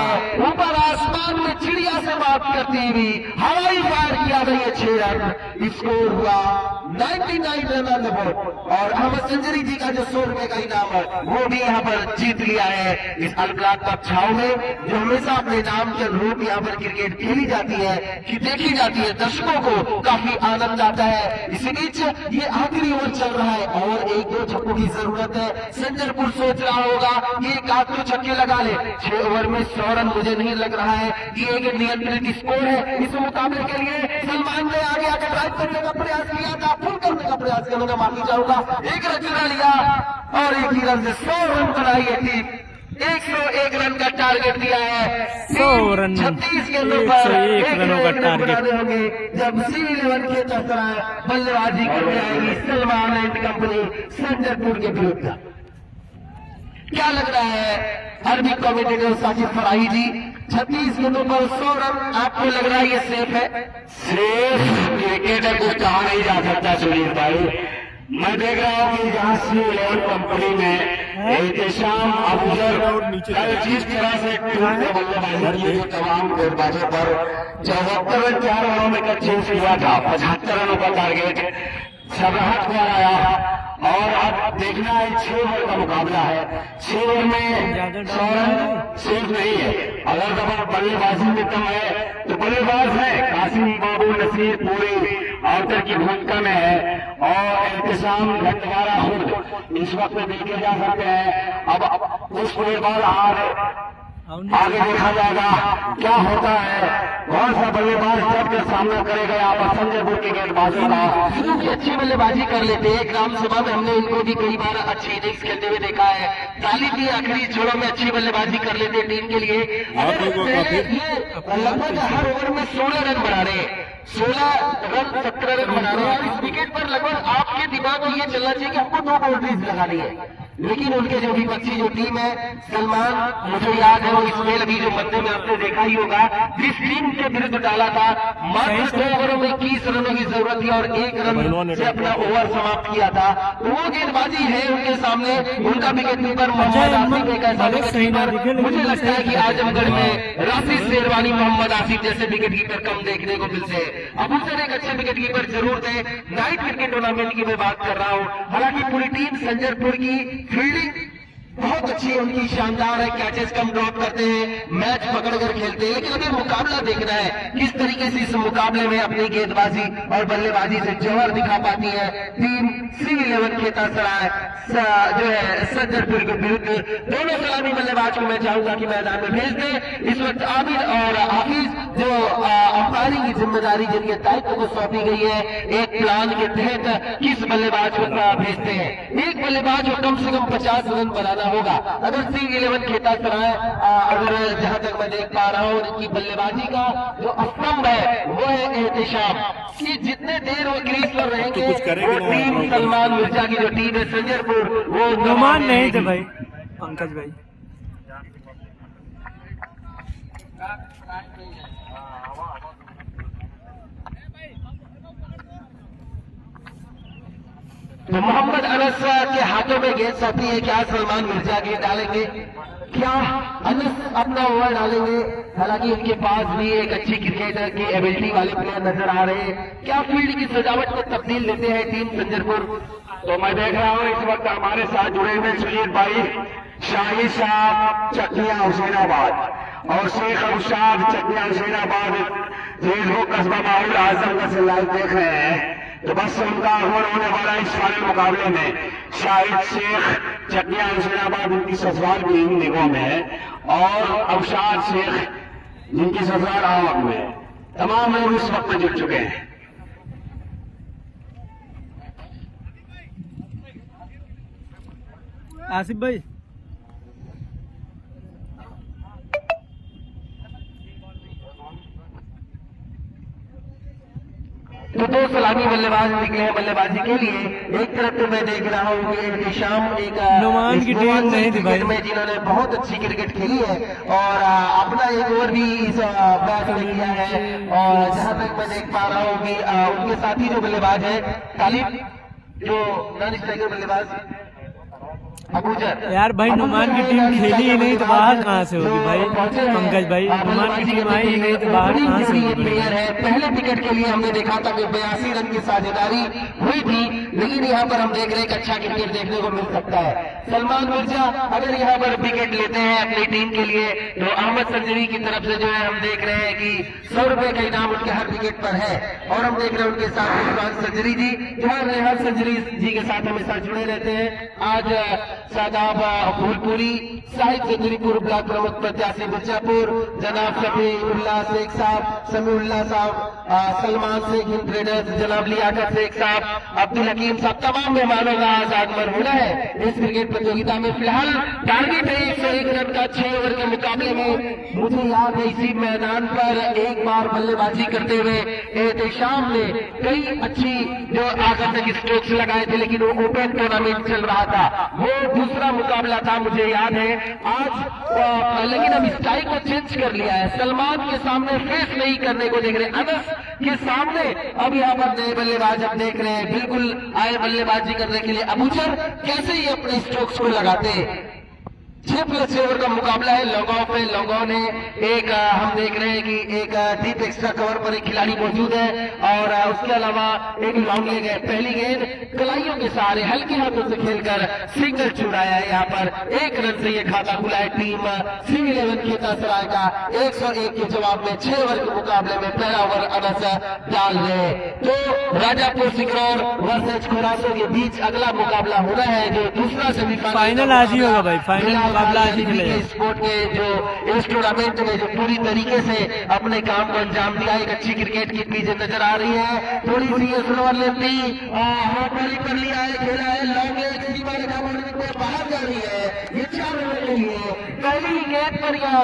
ऊपर आसमान में चिड़िया से बात करती हुई हवाई फायर किया गया 6 रन। स्कोर हुआ 99 रन ऑन द बोर्ड। और अहमद संजरी जी का जो 100 रुपए का इनाम है वो भी यहाँ पर जीत लिया है। इस अलब्लाक कप छाव में जो हमेशा अपने नाम के अनुरूप यहाँ पर क्रिकेट खेली जाती है, कि देखी जाती है, दर्शकों को काफी आनंद आता है। इसी बीच ये आखिरी ओवर चल रहा है और 1-2 छक्कों की जरूरत है। संजरपुर सोच रहा होगा कि एक आध 2 छक्के लगा ले। 6 ओवर में 100 रन मुझे नहीं लग रहा है कि एक नियंत्रित स्कोर है। इस मुकाबले के लिए सलमान ने आगे आकर ड्राइव करने का प्रयास किया था, फुल करने का प्रयास करने का माफी चाहूंगा। एक रन चुरा लिया और एक ही रन से 100 रन बनाई है टीम। 101 रन का टारगेट दिया है। 100 रन 36 गेंदों पर 101 रनों का टारगेट होंगे जब C11 के तरफ बल्लेबाजी करने आएगी सलमान एंड कंपनी संजरपुर के विरुद्ध। क्या लग रहा है अरबी कमेंटेटर साजिद फराही जी? 36 गेंदों पर 100 रन, आपको लग रहा है ये सेफ है? सेफ क्रिकेटर कुछ कहा नहीं जा सकता सुनील भाई। मैं देख रहा हूँ कि जहाँ C11 कंपनी में एहतशाम अफजल कल जिस तरह से बल्लेबाजी की तमाम गेंदबाजों पर 74 रन 4 ओवरों में का चेस हुआ था, 75 रनों का टारगेट सबराहट को आया। और अब देखना है 6 ओवर का मुकाबला है। 6 ओवर में 100 रन सेफ नहीं है। अगर दबा बल्लेबाजी में कम है तो बल्लेबाज है कासिम बाबू नसीर पूरी आउटर की भूमिका में है और एहतशाम घंटवारा खुद इस वक्त देखे जा सकते हैं। अब उस बल्लेबाज आगे देखा जाएगा क्या होता है, कौन सा बल्लेबाज जब का सामना करेगा यहाँ पर संजयपुर के गेंदबाजों का। शुरू की अच्छी बल्लेबाजी कर लेते हैं। ग्राम सभा में हमने इनको भी कई बार अच्छी इनिंग्स खेलते हुए देखा है। तालिब भी आखिरी छोरों में अच्छी बल्लेबाजी कर लेते हैं टीम के लिए। ये लगभग हर ओवर में 16 रन बना रहे हैं, 16 रन 17 रन बना रहे हैं। और इस विकेट पर लगभग आपके दिमाग में ये चलना चाहिए कि हमको 2 बाउंड्रीज लगानी है। लेकिन उनके जो विपक्षी जो टीम है सलमान, मुझे याद है वो इसमें अभी जो मध्य में आपने देखा ही होगा, जिस टीम के विरुद्ध डाला था मात्र 2 ओवरों में 21 रनों की जरूरत थी और 1 रन से अपना ओवर समाप्त किया था। वो गेंदबाजी है उनके सामने। उनका विकेट कीपर मोहम्मद आसिफ एक ऐसा विकेट कीपर, मुझे लगता है कि आजमगढ़ में राशिद शेरवानी, मोहम्मद आसिफ जैसे विकेट कीपर कम देखने को मिलते हैं। अब उनसे एक अच्छे विकेट कीपर जरूर थे। नाइट क्रिकेट टूर्नामेंट की मैं बात कर रहा हूँ। हालांकि पूरी टीम संजरपुर की फील्डिंग बहुत अच्छी है, उनकी शानदार है, कैचेस कम ड्रॉप करते हैं, मैच पकड़कर खेलते हैं। लेकिन अभी मुकाबला देखना है किस तरीके से इस मुकाबले में अपनी गेंदबाजी और बल्लेबाजी से जौहर दिखा पाती है टीम C11 खेतासराय जो है संजरपुर के विरुद्ध। दोनों सलामी बल्लेबाज को मैं चाहूंगा कि मैदान में भेज दें। इस वक्त आबिद और हाफिज जो अंपायरिंग की जिम्मेदारी जिनके दायित्व को सौंपी गई है, एक प्लान के तहत किस बल्लेबाज को भेजते हैं। एक बल्लेबाज को कम से कम 50 रन बनाना होगा। अगर C11 खेतासराय अगर जहां तक मैं देख पा रहा हूं इनकी बल्लेबाजी का जो स्तंभ है वो है एहतशाम, कि जितने देर वो क्रीज पर रहेंगे वो टीम सलमान मिर्जा की जो टीम है संजरपुर वो नुमान नहीं थे भाई पंकज भाई। तो मोहम्मद अनस के हाथों में गेंद सौंपी है। क्या सलमान मिर्जा गेंद डालेंगे? क्या अनस अपना ओवर डालेंगे? हालांकि उनके पास भी एक अच्छी क्रिकेटर की एबिलिटी वाले प्लेयर नजर आ रहे हैं। क्या फील्ड की सजावट को तब्दील लेते हैं टीम संजरपुर? तो मैं देख रहा हूँ इस वक्त हमारे साथ जुड़े हुए सुजीत भाई, शाही साहब चकिया हुसैनाबाद और शेख अबशाद चकिया हुसैनाबाद फेसबुक कस्बा माहौल आजमगढ़ से लाइव देख रहे हैं। तो बस उनका अव्वल होने वाला इस फाइनल मुकाबले में शाहिद शेख चकिया हुसैनाबाद उनकी ससुराल की निगों में है और अबशाद शेख जिनकी सरकार आवक में है, तमाम लोग इस वक्त में जुट चुके हैं। आसिफ भाई तो दो सलामी बल्लेबाज निकले हैं बल्लेबाजी के लिए। एक तरफ तो मैं देख रहा हूँ कि शाम एक नुमान की टीम नहीं थी भाई, में जिन्होंने बहुत अच्छी क्रिकेट खेली है और अपना एक ओवर भी इस मैच में किया है। और जहां तक मैं देख पा रहा हूँ कि उनके साथी जो बल्लेबाज है तालिब, जो नॉन स्ट्राइकर बल्लेबाज अबूजर। यार भाई नुमान की टीम खेली ही नहीं तो बाहर कहाँ से होगी भाई पंकज भाई, नुमान की टीम आई ही नहीं तो बाहर कहाँ से होगी। प्लेयर है, पहले विकेट के लिए हमने देखा था कि 82 रन की साझेदारी हुई थी, लेकिन यहाँ पर हम देख रहे हैं कि अच्छा क्रिकेट देखने को मिल सकता है। सलमान मिर्जा अगर यहाँ पर विकेट लेते हैं अपनी टीम के लिए तो अहमद संजरी की तरफ से जो है हम देख रहे हैं कि 100 रुपए का इनाम उनके हर विकेट पर है। और हम देख रहे हैं उनके साथ इरफान संजरी जी जो है रेहान संजरी जी के साथ हमेशा जुड़े रहते हैं। आज शादाब फूलपुरी, साहिब चंद्रीपुर ब्लॉक प्रमुख प्रत्याशी मिर्जापुर, जनाब शफीउल्लाह शेख साहब, समीउल्लाह साहब, सलमान शेख हिंद ट्रेडर्स, जनाब लियाकत शेख साहब, अब्दुल हकीम साहब, तमाम मेहमानों का आज आगमन होना है इस क्रिकेट प्रतियोगिता में। फिलहाल टारगेट है 101 रन का 6 ओवर के मुकाबले में। मुझे याद है इसी मैदान पर एक बार बल्लेबाजी करते हुए एहतेशाम ने कई अच्छी जो आकर्षक स्ट्रोक्स लगाए थे, लेकिन वो ओपन टूर्नामेंट चल रहा था, वो दूसरा मुकाबला था मुझे याद है। आज लेकिन अब स्टाइल को चेंज कर लिया है, सलमान के सामने फेस नहीं करने को देख रहे, अनस के सामने अब यहाँ पर नए बल्लेबाज अब देख रहे हैं बिल्कुल आए बल्लेबाजी करने के लिए। अबूजर कैसे ये अपने स्ट्रोक्स को लगाते हैं। 6+6 ओवर का मुकाबला है। लॉन्ग ऑफ है, लॉन्ग ऑन है। एक हम देख रहे हैं कि एक डीप एक्स्ट्रा कवर पर एक खिलाड़ी मौजूद है और उसके अलावा एक लॉन्ग लेग है। पहली गेंद कलाइयों के सहारे हल्के हाथों से खेलकर सिंगल चुराया है। यहाँ पर 1 रन से ये खाता खुला है टीम C11 खेतासराय का। 101 के जवाब में 6 ओवर के मुकाबले में पहला ओवर अनस डाल रहे। तो राजापुर सिकरौर वर्सेज खोरासों के बीच अगला मुकाबला होना है जो दूसरा फाइनल आज ही होगा भाई, फाइनल मुकाबला आज ही खेलेगा। स्पोर्ट के जो इस टूर्नामेंट में जो पूरी तरीके से अपने काम को अंजाम दिया, एक अच्छी क्रिकेट की पिच नजर आ रही है। थोड़ी सी स्लोअर लेती बॉलिंग कर लिया है, खेला है लॉन्ग लेग बाहर जा रही है। ये 4 ओवर के लिए पहली गेंद पर यह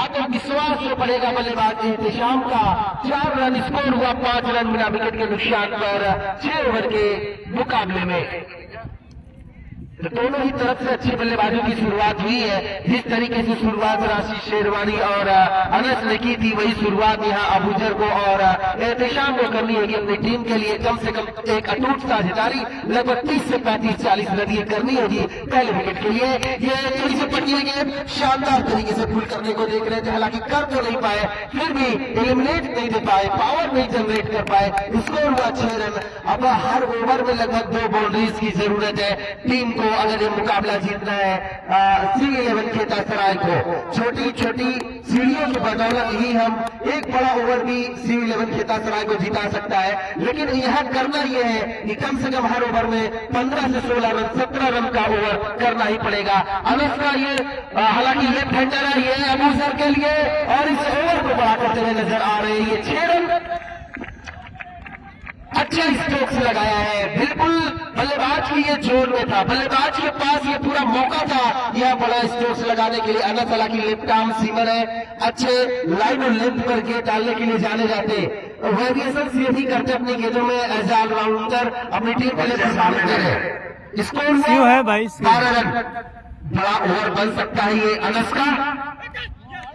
आत्मविश्वास जो पड़ेगा बल्लेबाज एहतेशाम का। 4 रन स्कोर हुआ, 5 रन बिना विकेट के नुकसान पर 6 ओवर के मुकाबले में। तो दोनों ही तरफ से अच्छी बल्लेबाजों की शुरुआत हुई है। जिस तरीके से शुरुआत राशि शेरवानी और अनस ने की थी, वही शुरुआत यहाँ अबूजर को और एहतेशाम को करनी होगी अपनी टीम के लिए। कम से कम एक अटूट साझेदारी लगभग 30 से 35-40 रन ये करनी होगी पहले विकेट के लिए। ये थोड़ी सी पटनी गेंद शानदार तरीके से पुल करने को देख रहे थे, हालांकि कर तो नहीं पाए, फिर भी एलिमिनेट नहीं दे पाए, पावर नहीं जनरेट कर पाए। स्कोर हुआ 6 रन। अब हर ओवर में लगभग 2 बाउंड्रीज की जरूरत है टीम को अगर ये मुकाबला जीतना है C11 खेतासराय को। छोटी छोटी सीढ़ियों की बदौलत ही हम एक बड़ा ओवर भी C11 खेतासराय को जिता सकता है, लेकिन यहाँ करना यह है कि कम से कम हर ओवर में 15 से 16 रन 17 रन का ओवर करना ही पड़ेगा। अनस का ये हालांकि ये फेंडर है, ये अबूजर के लिए और इस ओवर को बड़ा करते हुए नजर आ रहे हैं। ये 6 रन अच्छा स्ट्रोक्स लगाया है, बिल्कुल बल्लेबाज की ये जोर में था, बल्लेबाज के पास ये पूरा मौका था यह बड़ा स्ट्रोक्स लगाने के लिए। अनस हालांकि लेफ्ट आर्म सीमर है, अच्छे लाइन और लेंथ करके डालने के लिए जाने जाते, वेरिएशन ये भी करते अपनी गेंदों में एज ऑलराउंडर अपनी टीम के लिए सामने है। स्कोर है भाई 12 रन। बड़ा ओवर बन सकता है ये अनस का।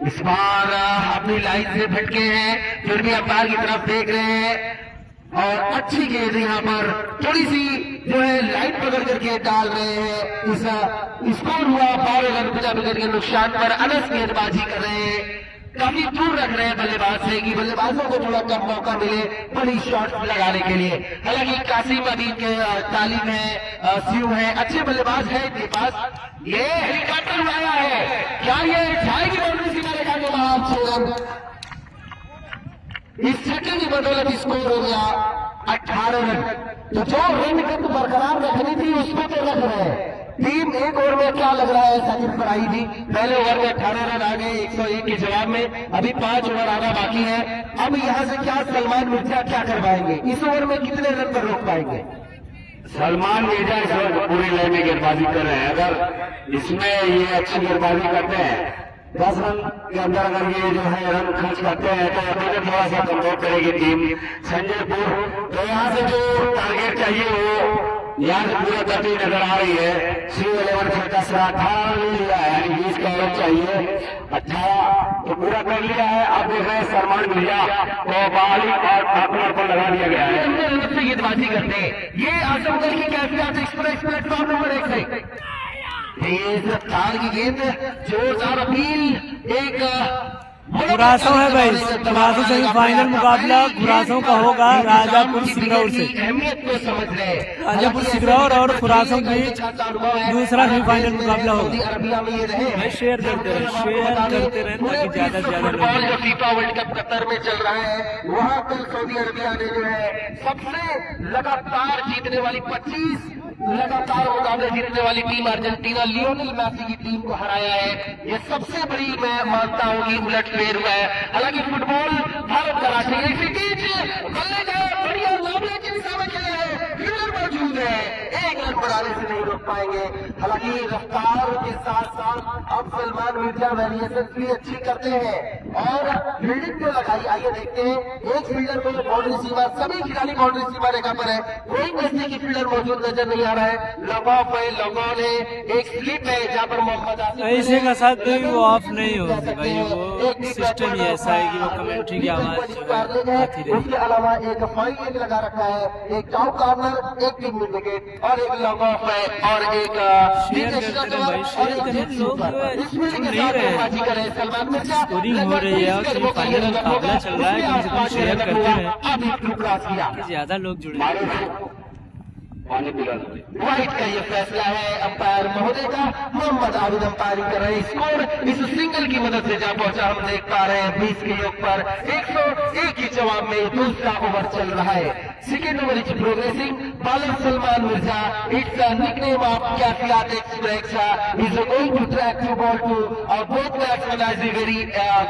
इस बार अपनी लाइन से भटके हैं, फिर भी अंपायर की तरफ देख रहे हैं और अच्छी गेंद यहाँ पर थोड़ी सी जो है लाइन पकड़ करके डाल रहे हैं। इस स्कोर हुआ 12 रन बिना विकेट के नुकसान पर। अनस गेंदबाजी कर रहे हैं, काफी दूर रख रहे हैं बल्लेबाज से कि बल्लेबाजों को थोड़ा कम मौका मिले बड़ी शॉट लगाने के लिए। हालांकि कासिम अदीन के तालिब है, स्यू है, अच्छे बल्लेबाज है इनके पास। ये हेलीकॉप्टर उड़ाया है, क्या ये जाएगी बाउंड्री सीमा रेखा के बाहर? 6 रन। इस छक्के की बदौलत स्कोर हो गया 18 रन। तो जो रन गति बरकरार रखनी थी उसको तो रख रहे हैं, टीम एक ओवर में क्या लग रहा है साकिब फराही जी? पहले ओवर में 18 रन आ गए 101 के जवाब में, अभी 5 ओवर आना बाकी है। अब यहाँ से क्या सलमान मिर्जा क्या करवाएंगे? इस ओवर में कितने रन पर रोक पाएंगे? सलमान मिर्जा इस वक्त पूरी लय में गेंदबाजी कर रहे हैं। अगर इसमें ये अच्छी गेंदबाजी करते हैं, 10 रन के अंदर अगर ये जो है रन खर्च करते हैं तो अकेले थोड़ा सा कमजोर करेगी टीम संजयपुर। तो यहाँ से जो टारगेट चाहिए वो यहाँ से पूरा करती नजर आ रही है। सी 11 से 10 रन 18 ले लिया है, यानी 20 का ओवर चाहिए, 18 तो पूरा कर लिया है। अब देख रहे हैं सलमान मिर्जा को बॉलिंग और पार्टनर को लगा दिया गया है। से गेंदबाजी करते हैं, ये आजमगढ़ की कैफियत एक्सप्रेस प्लेटफॉर्म नंबर 1 से तेज रफ्तार की गेंद, जोरदार अपील, एक घुरासों है भाई, घुरासों सेमीफाइनल मुकाबला घुरासों का होगा राजापुर सिगरौर से। अहमियत को समझ रहे हैं। राजापुर सिगरौर और घुरासों के बीच दूसरा सेमीफाइनल मुकाबला होगा। अरबिया में ये रहे भाई शेयर करते रहे ताकि ज्यादा से ज्यादा फुटबॉल जो फीफा वर्ल्ड कप कतर में चल रहा है, वहाँ कल सऊदी अरबिया ने जो है सबसे लगातार जीतने वाली 25 लगातार मुकाबले जीतने वाली टीम अर्जेंटीना लियोनेल मेसी की टीम को हराया है। ये सबसे बड़ी मैं मानता हूँ कि उलटफेर हुआ है। हालांकि फुटबॉल भारत का राष्ट्रीय बल्ले का बढ़िया मामले की दिशा में खेला है, फील्डर मौजूद है, एक रन बढ़ाने से नहीं रोक पाएंगे। हालांकि रफ्तार के साथ साथ अब सलमान मिर्जा वेरिएशन भी अच्छी करते हैं और फील्डिंग को लगाई। आइए देखते हैं, एक फील्डर को बाउंड्री सीमा, सभी खिलाड़ी बाउंड्री सीमा रेखा पर है, कोई मेसी की फील्डर मौजूद नजर नहीं आ रहा है। लॉग ऑफ है, लॉग ऑन है, एक स्लिप है जहाँ पर मोहम्मद आसिफ ऐसे का साथ भी वो ऑफ नहीं होगी भाई, वो सिस्टम ही ऐसा है कि वो कमेंट्री की आवाज जो है आती रहेगी। उसके अलावा एक फाइन लेग लगा रखा है, एक टाउ कॉर्नर, एक टीम विकेट और एक लॉग ऑफ है और एक शेयर करते रहे भाई, शेयर करें, लोग जो है सुन नहीं रहे, सलमान मिर्जा स्कोरिंग हो रही है और सेमीफाइनल मुकाबला चल रहा है, कम से कम शेयर करते रहे अभी क्रॉस किया, ज्यादा लोग जुड़े। वाइट का ये फैसला है अंपायर महोदय का। मोहम्मद आबिद अंपायरिंग कर रहे हैं। स्कोर इस सिंगल की मदद से जा पहुंचा, हम देख पा रहे हैं 20 के योग पर 101 के जवाब में दूसरा ओवर चल रहा है। Second over is progressing, bowler Salman Mirza, it's a nickname of Kaifiyat express, is going to track to ball to both batsman as a very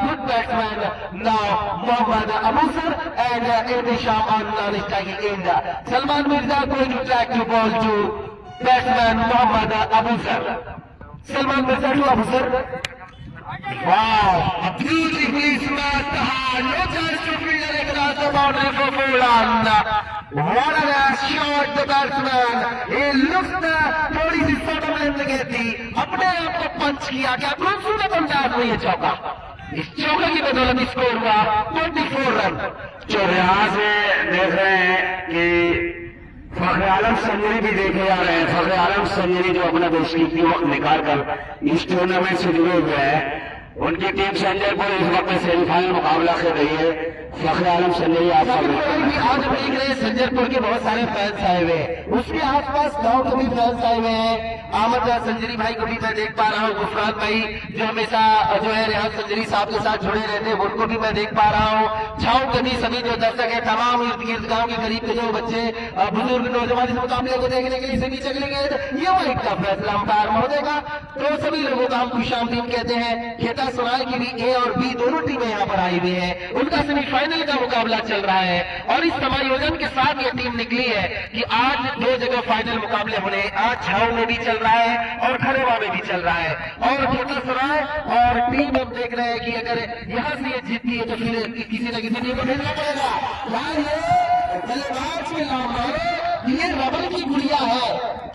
good batsman now Mohammad Abusar and Ehtisham on non striking end. Salman Mirza going to track to ball to batsman Mohammad Abusar. Salman Mirza to Abusar. Wow, a beautifully smashed hard. No chance to fielder across the boundary for full on. What a nice shot the batsman. He looks the थोड़ी सी shot length लगी थी, अपने आप को पंच किया, क्या खूबसूरत अंदाज में ये चौका। इस चौके की बदौलत स्कोर हुआ 24 रन। चौराहा से देख रहे हैं कि फखर आलम संजरी भी देखे जा रहे हैं। फखर आलम संजरी जो अपना देश की वक्त निकाल कर इस टूर्नामेंट से जुड़े हुए हैं, उनकी टीम संजयपुर इस वक्त सेमीफाइनल मुकाबला खेल रही है। फखर आलम संजरी आपका आज हम देख रहे हैं संजयपुर के बहुत सारे फैंस आए हुए हैं, उसके आसपास गांव के भी फैंस आए हुए हैं। अहमद संजरी भाई को भी मैं देख पा रहा हूँ, गुफरान भाई जो हमेशा जो है रेहान संजरी साहब के साथ जुड़े रहते हैं उनको भी मैं देख पा रहा हूँ। छाऊ के भी सभी जो दर्शक है, तमाम इर्द गिर्द गाँव के करीब के जो बच्चे बुजुर्ग नौजवान इस मुकाबले को देखने के लिए सभी चलेंगे। ये वाइट का फैसला अंपायर महोदय का, तो सभी लोगों का हम खुशामदीद कहते हैं। खेता सुनाए की भी ए और बी दोनों टीमें यहाँ पर आई हुई है, उनका सेमीफाइनल का मुकाबला चल रहा है और इस समायोजन के साथ ये टीम निकली है कि आज 2 जगह फाइनल मुकाबले होने, आज छाऊ में भी चल रहा है और खरेवा में भी चल रहा है। और खेता सुनाए और टीम हम देख रहे हैं कि अगर यहाँ से ये जीतती है तो फिर किसी न किसी टीम को भेजना पड़ेगा। बल्लेबाज के नाम मारे, ये रबड़ की गुड़िया है,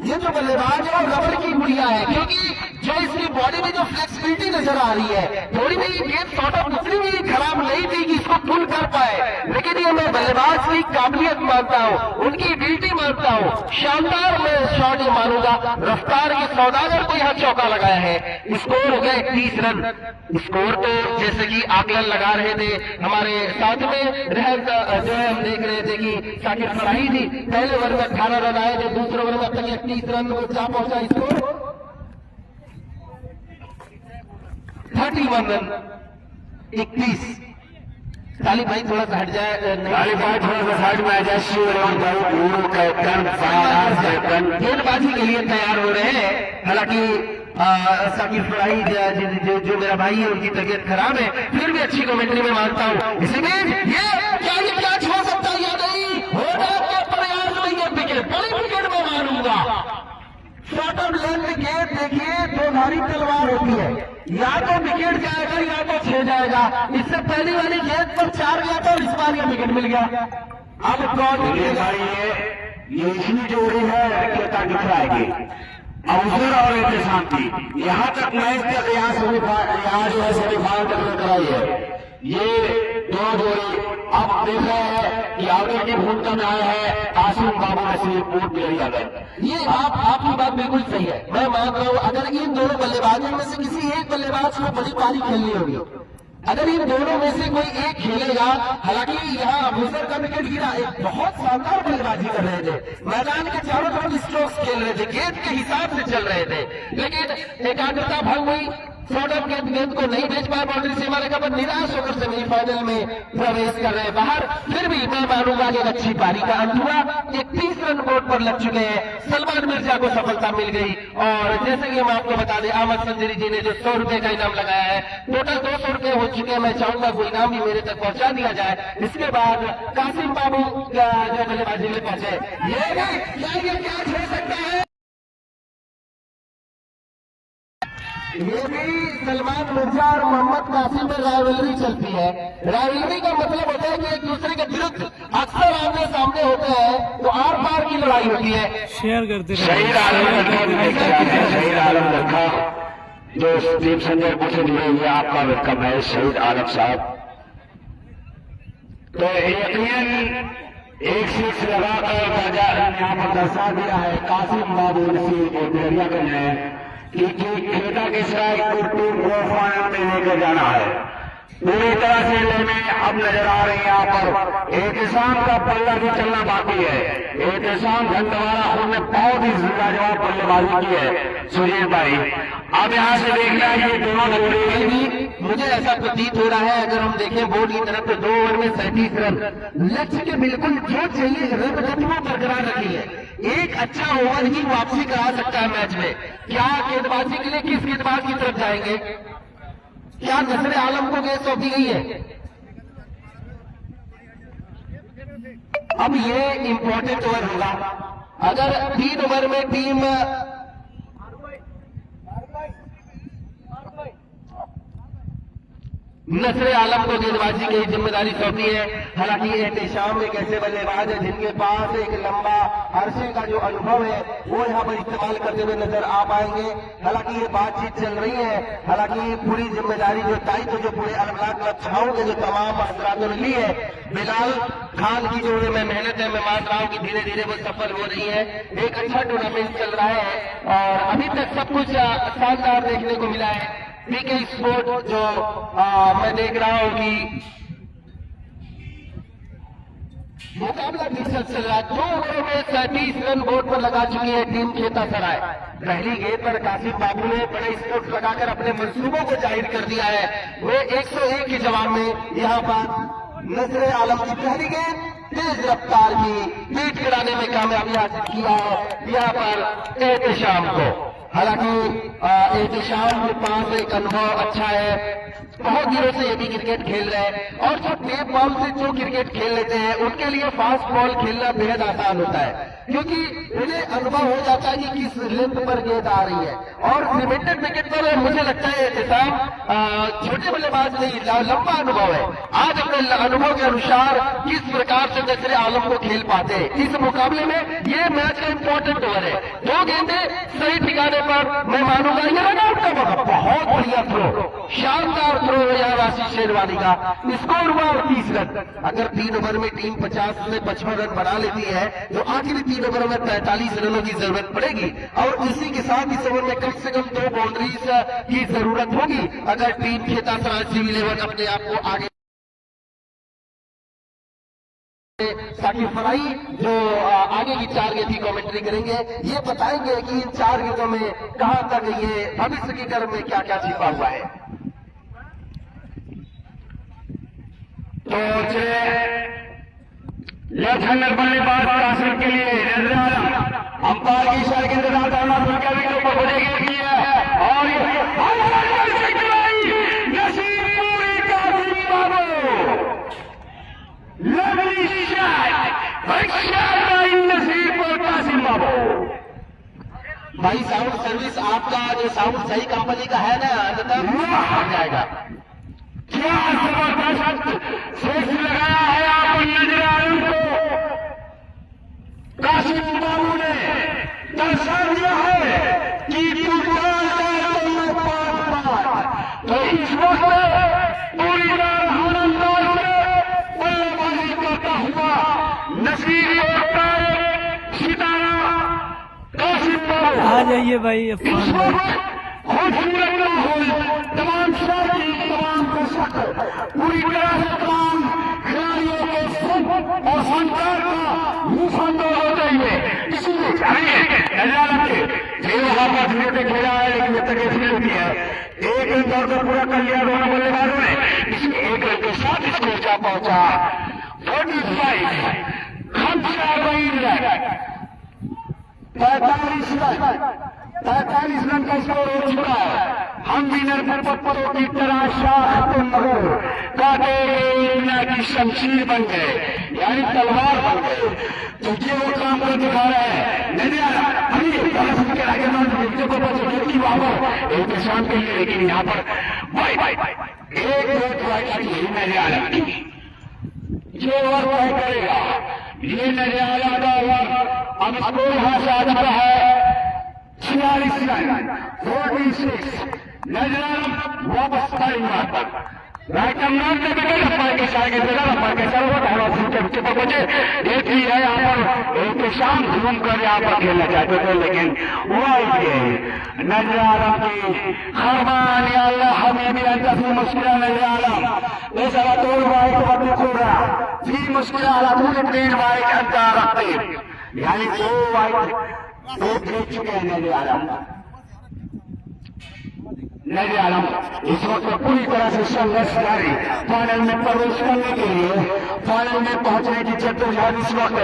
ये जो बल्लेबाज है रबड़ की गुड़िया है, क्योंकि जो इसकी बॉडी में जो फ्लेक्सिबिलिटी नजर आ रही है, थोड़ी भी गेंद शॉट आउट उतनी भी खराब नहीं थी कि इसको पुल कर पाए, लेकिन ये मैं बल्लेबाज की काबिलियत मानता हूँ, उनकी एबिलिटी मानता हूँ। शानदार मैं शॉट ये मानूंगा, रफ्तार के सौदागर को यहाँ चौका लगाया है। स्कोर हो गया 31 रन। स्कोर तो जैसे कि आकलन लगा रहे थे हमारे साथ में रहन जो है, हम देख रहे थे कि साकिब फराही थी, पहले ओवर में 18 रन आए थे, दूसरे ओवर में अब तक 31 रन को जा पहुंचा। Score 31 run 31। तालिब भाई थोड़ा सा हट जाए, तालिब भाई थोड़ा सा साइड में आ जाए। गेंदबाजी के लिए तैयार हो रहे हैं। हालांकि साकिब फराही जो मेरा भाई है उनकी तबीयत खराब है, फिर भी अच्छी कमेंट्री में मानता हूँ। इसलिए ये क्या ये कैच हो सकता है या नहीं, होगा के प्रयास में ये विकेट, बड़ी विकेट में मानूंगा। शॉर्ट ऑफ लेंथ गेंद देखिए, दो धारी तलवार होती है, या तो विकेट जाएगा या तो 6 जाएगा। इससे पहली वाली गेंद पर 4 गया था और इस बार यह विकेट मिल गया। अब कौन ये इसी जोड़ी है विकेटा दिखाएगी अवसर और एहतसाम की। यहाँ तक मैच तक यहाँ जो है सेमीफाइनल तक लेकर आई है ये दो जोड़ी। अब देख रहे हैं कि आगे की भूमिका में आए हैं कासिम बाबू नसीर पोर्ट ब्लेयर यादव। ये आपकी बात बिल्कुल सही है, मैं मान रहा हूँ। अगर इन दोनों बल्लेबाजों में से किसी एक बल्लेबाज को बड़ी पारी खेलनी होगी, अगर इन दोनों में से कोई एक खेलेगा, हालांकि यहाँ अबूसर का विकेट गिरा, एक बहुत शानदार बल्लेबाजी कर रहे थे, मैदान के चारों तरफ स्ट्रोक्स खेल रहे थे, गेंद के हिसाब से चल रहे थे, लेकिन एकाग्रता भंग हुई, शॉर्ट ऑफ गेंद को नहीं भेज पाए बाउंड्री सीमा रेखा पर, निराश होकर सेमीफाइनल में प्रवेश कर रहे बाहर। फिर भी मैं मानूंगा कि अच्छी पारी का अंत हुआ। 31 रन बोर्ड पर लग चुके हैं, सलमान मिर्जा को सफलता मिल गई। और जैसे कि हम आपको बता दें, अहमद संजरी जी ने जो 100 रुपए का इनाम लगाया है, टोटल 200 रुपए हो चुके हैं। मैं चाहूंगा कोई इनाम भी मेरे तक पहुंचा दिया जाए। इसके बाद कासिम बाबू जो बल्लेबाजी में पहुंचे, ये कैच हो सकता है, ये भी सलमान मिर्जा और मोहम्मद कासिम में राइवलरी चलती है। राइवलरी का मतलब होता है कि एक दूसरे के विरुद्ध अक्सर आमने सामने होते हैं तो आर पार की लड़ाई होती है। शेयर करते शहीद आलम रखा जो टीम संजय से जुड़े हुए, आपका वेलकम है शहीद आलम साहब। तो यकीन एक सिक्स लगाकर यहाँ पर दर्शा दिया है कासिम बाबू नसीर को बेरिया करने कि खेता की स्ट्राइक को टीम को फाइनल में लेकर जाना है। पूरी तरह से लेने अब नजर आ रही है यहाँ पर एहतसाम का पल्ला भी चलना बाकी है। एहतसाम घंटवारा उन्होंने बहुत ही लाजवाब बल्लेबाजी की है सुजीत भाई। अब यहाँ से देखना है ये दोनों जोड़ी, मुझे ऐसा प्रतीत हो रहा है, अगर हम देखें बोर्ड की तरफ तो 2 ओवर में 37 रन, लक्ष्य के बिल्कुल जो चाहिए रनगतियां बरकरार रखी है। एक अच्छा ओवर ही वापसी करा सकता है मैच में। क्या गेंदबाजी के लिए किस गेंदबाज की तरफ जाएंगे? क्या नसरे आलम को गेंद सौंपी गई है? अब ये इंपॉर्टेंट ओवर होगा। अगर 3 ओवर में टीम नसरे आलम को गेंदबाजी की जिम्मेदारी सौंपी है, हालांकि एहतशाम एक ऐसे बल्लेबाज है जिनके पास एक लंबा अरसे का जो अनुभव है वो यहाँ पर इस्तेमाल करते हुए नजर आ पाएंगे। हालांकि ये बातचीत चल रही है, हालांकि पूरी जिम्मेदारी जो दायित्व जो पूरे अलग-अलग कक्षाओं के जो तमाम हजरातों ने ली है, बिलाल खान की जो मैं मेहनत है, मैं मान रहा हूँ कि धीरे धीरे वो सफल हो रही है। एक अच्छा टूर्नामेंट चल रहा है और अभी तक सब कुछ शानदार देखने को मिला है। पीके स्पोर्ट जो मैं देख रहा हूं कि मुकाबला दिलचस्प चल रहा है। 2 ओवरों में 37 रन बोर्ड पर लगा चुकी है टीम खेता सराय। पहली गेंद पर कासिम बाबू ने बड़े स्कोर लगाकर अपने मंसूबों को जाहिर कर दिया है। वे 101 के जवाब में यहाँ पर नसरे आलम की पहली गेंद तेज रफ्तार की पीठ गिराने में कामयाबी हासिल किया है यहाँ पर एहतशाम को। हालांकि एहतशाम के पास एक अनुभव अच्छा है, बहुत दिनों से ये भी क्रिकेट खेल रहे हैं और जो टेप बॉल से जो क्रिकेट खेल लेते हैं उनके लिए फास्ट बॉल खेलना बेहद आसान होता है, क्योंकि उन्हें अनुभव हो जाता है कि किस लेंथ पर गेंद आ रही है। और लिमिटेड विकेट पर मुझे लगता है एहतशाम छोटे बल्लेबाज नहीं, लंबा अनुभव है। आज अपने अनुभव के अनुसार किस प्रकार से नसरे आलम को खेल पाते हैं। इस मुकाबले में ये मैच का इंपॉर्टेंट ओवर है। 2 गेंदें सही ठिकाने पर, मैं मानूंगा ये रन आउट का मौका, बहुत बढ़िया थ्रो, शानदार थ्रो है यहाँ राशि शेरवानी का। स्कोर हुआ 30 रन। अगर 3 ओवर में टीम 50 से 55 रन बना लेती है तो आखिरी 3 ओवर में 43 रनों की जरूरत पड़ेगी और इसी के साथ इस ओवर में कम से कम 2 बाउंड्रीज की जरूरत होगी अगर टीम खेता सराय सिविल 11 अपने आप को आगे। साकिब फराही जो आगे की 4 गेंद की कमेंट्री करेंगे, ये बताएंगे कि इन 4 गेंदों में कहां तक ये भविष्य की कर्म में क्या क्या छिपा हुआ है। पहुंचे लेफ्ट हैंडर बल्लेबाज कासिम के लिए नजर आ रहा अंपायर की इशारे के इंतजार करना उनका विकेट पर बजेगी की है और नसीब पूरी कासिम बाबू लवली शॉट नसीब और कासिम बाबू। भाई साउंड सर्विस आपका जो साउंड सही कंपनी का है ना अंततः बन जाएगा। क्या जबरदस्त स्विच लगाया है आप नजर आलम को कासिम बाबू ने दर्शा दिया है कि फुटबॉल का तो इस वक्त पूरी आनंदाज में बल्लेबाजी करता हुआ नसीब और सितारा कासिम बाबू आ जाइए भाई अफगान भाई। खूबसूरत माहौल तमाम शादी तमाम दर्शक पूरी तरह से तमाम खिलाड़ियों के सुख और संस्कार का मुफंदो होते हुए इसीलिए नजर रखे वहां पर धीरे खेला है लेकिन जब तक ऐसी होती है एक रन दौड़ कर पूरा कर लिया दोनों बल्लेबाजों ने इस एक रन के साथ स्कोर जा पहुंचा 45 45 रन का स्कोर हो चुका है। हम विनर पर पत्थरों की तरह शाह मगर काटे की शमशीर बन गए यानी तलवार बन गए। तो ये वो काम कर दिखा रहे हैं नहीं आ रहा एक शाम के लिए लेकिन यहाँ पर एक नजर आ रहा ये ओवर तय करेगा ये नजर आ रहा अब स्कोर यहाँ से आ जाता है 46 रन 46 नजर वापस टाइम पर राइट नंबर के बगैर अम्पायर के साथ अम्पायर के साथ पर बचे एक ही है यहाँ पर एक शाम घूम कर यहाँ पर खेलना चाहते थे लेकिन वाइट नजर आ रहा की खरमान या अल्लाह हमें भी अंदर से मुश्किल नजर आ रहा ऐसा तो वाइट बदल खोल रहा फिर मुश्किल आ रहा पूरे तीन वाइट अंतर रखते यानी दो वाइट दो खेल चुके हैं नजर आ रहा नजर आलम इस वक्त पूरी तरह से संघर्ष जारी फाइनल में प्रवेश करने के लिए फाइनल में पहुंचने की जद्दोजहद इस वक्त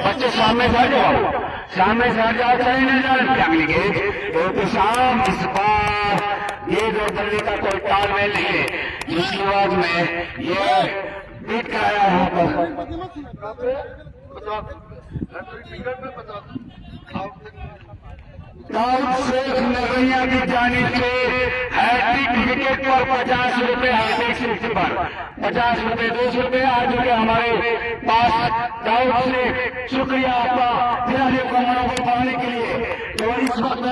बच्चे सामने से हट जाओ सामने से हट जाओ चले नजर आलम क्या मिलेंगे एहतशाम इस बार ये दो बल्ले का कोई तालमेल नहीं है जिसकी आवाज में ये बीट कराया है दाऊद शेख नगरिया की जानिब से हैट्रिक विकेट पर 50 रुपए हैट्रिक पर 50 रुपए 200 रुपए आज के हमारे पास दाऊद शेख शुक्रिया आपका खिलाड़ियों को मनोबल बढ़ाने के लिए तो इस वक्त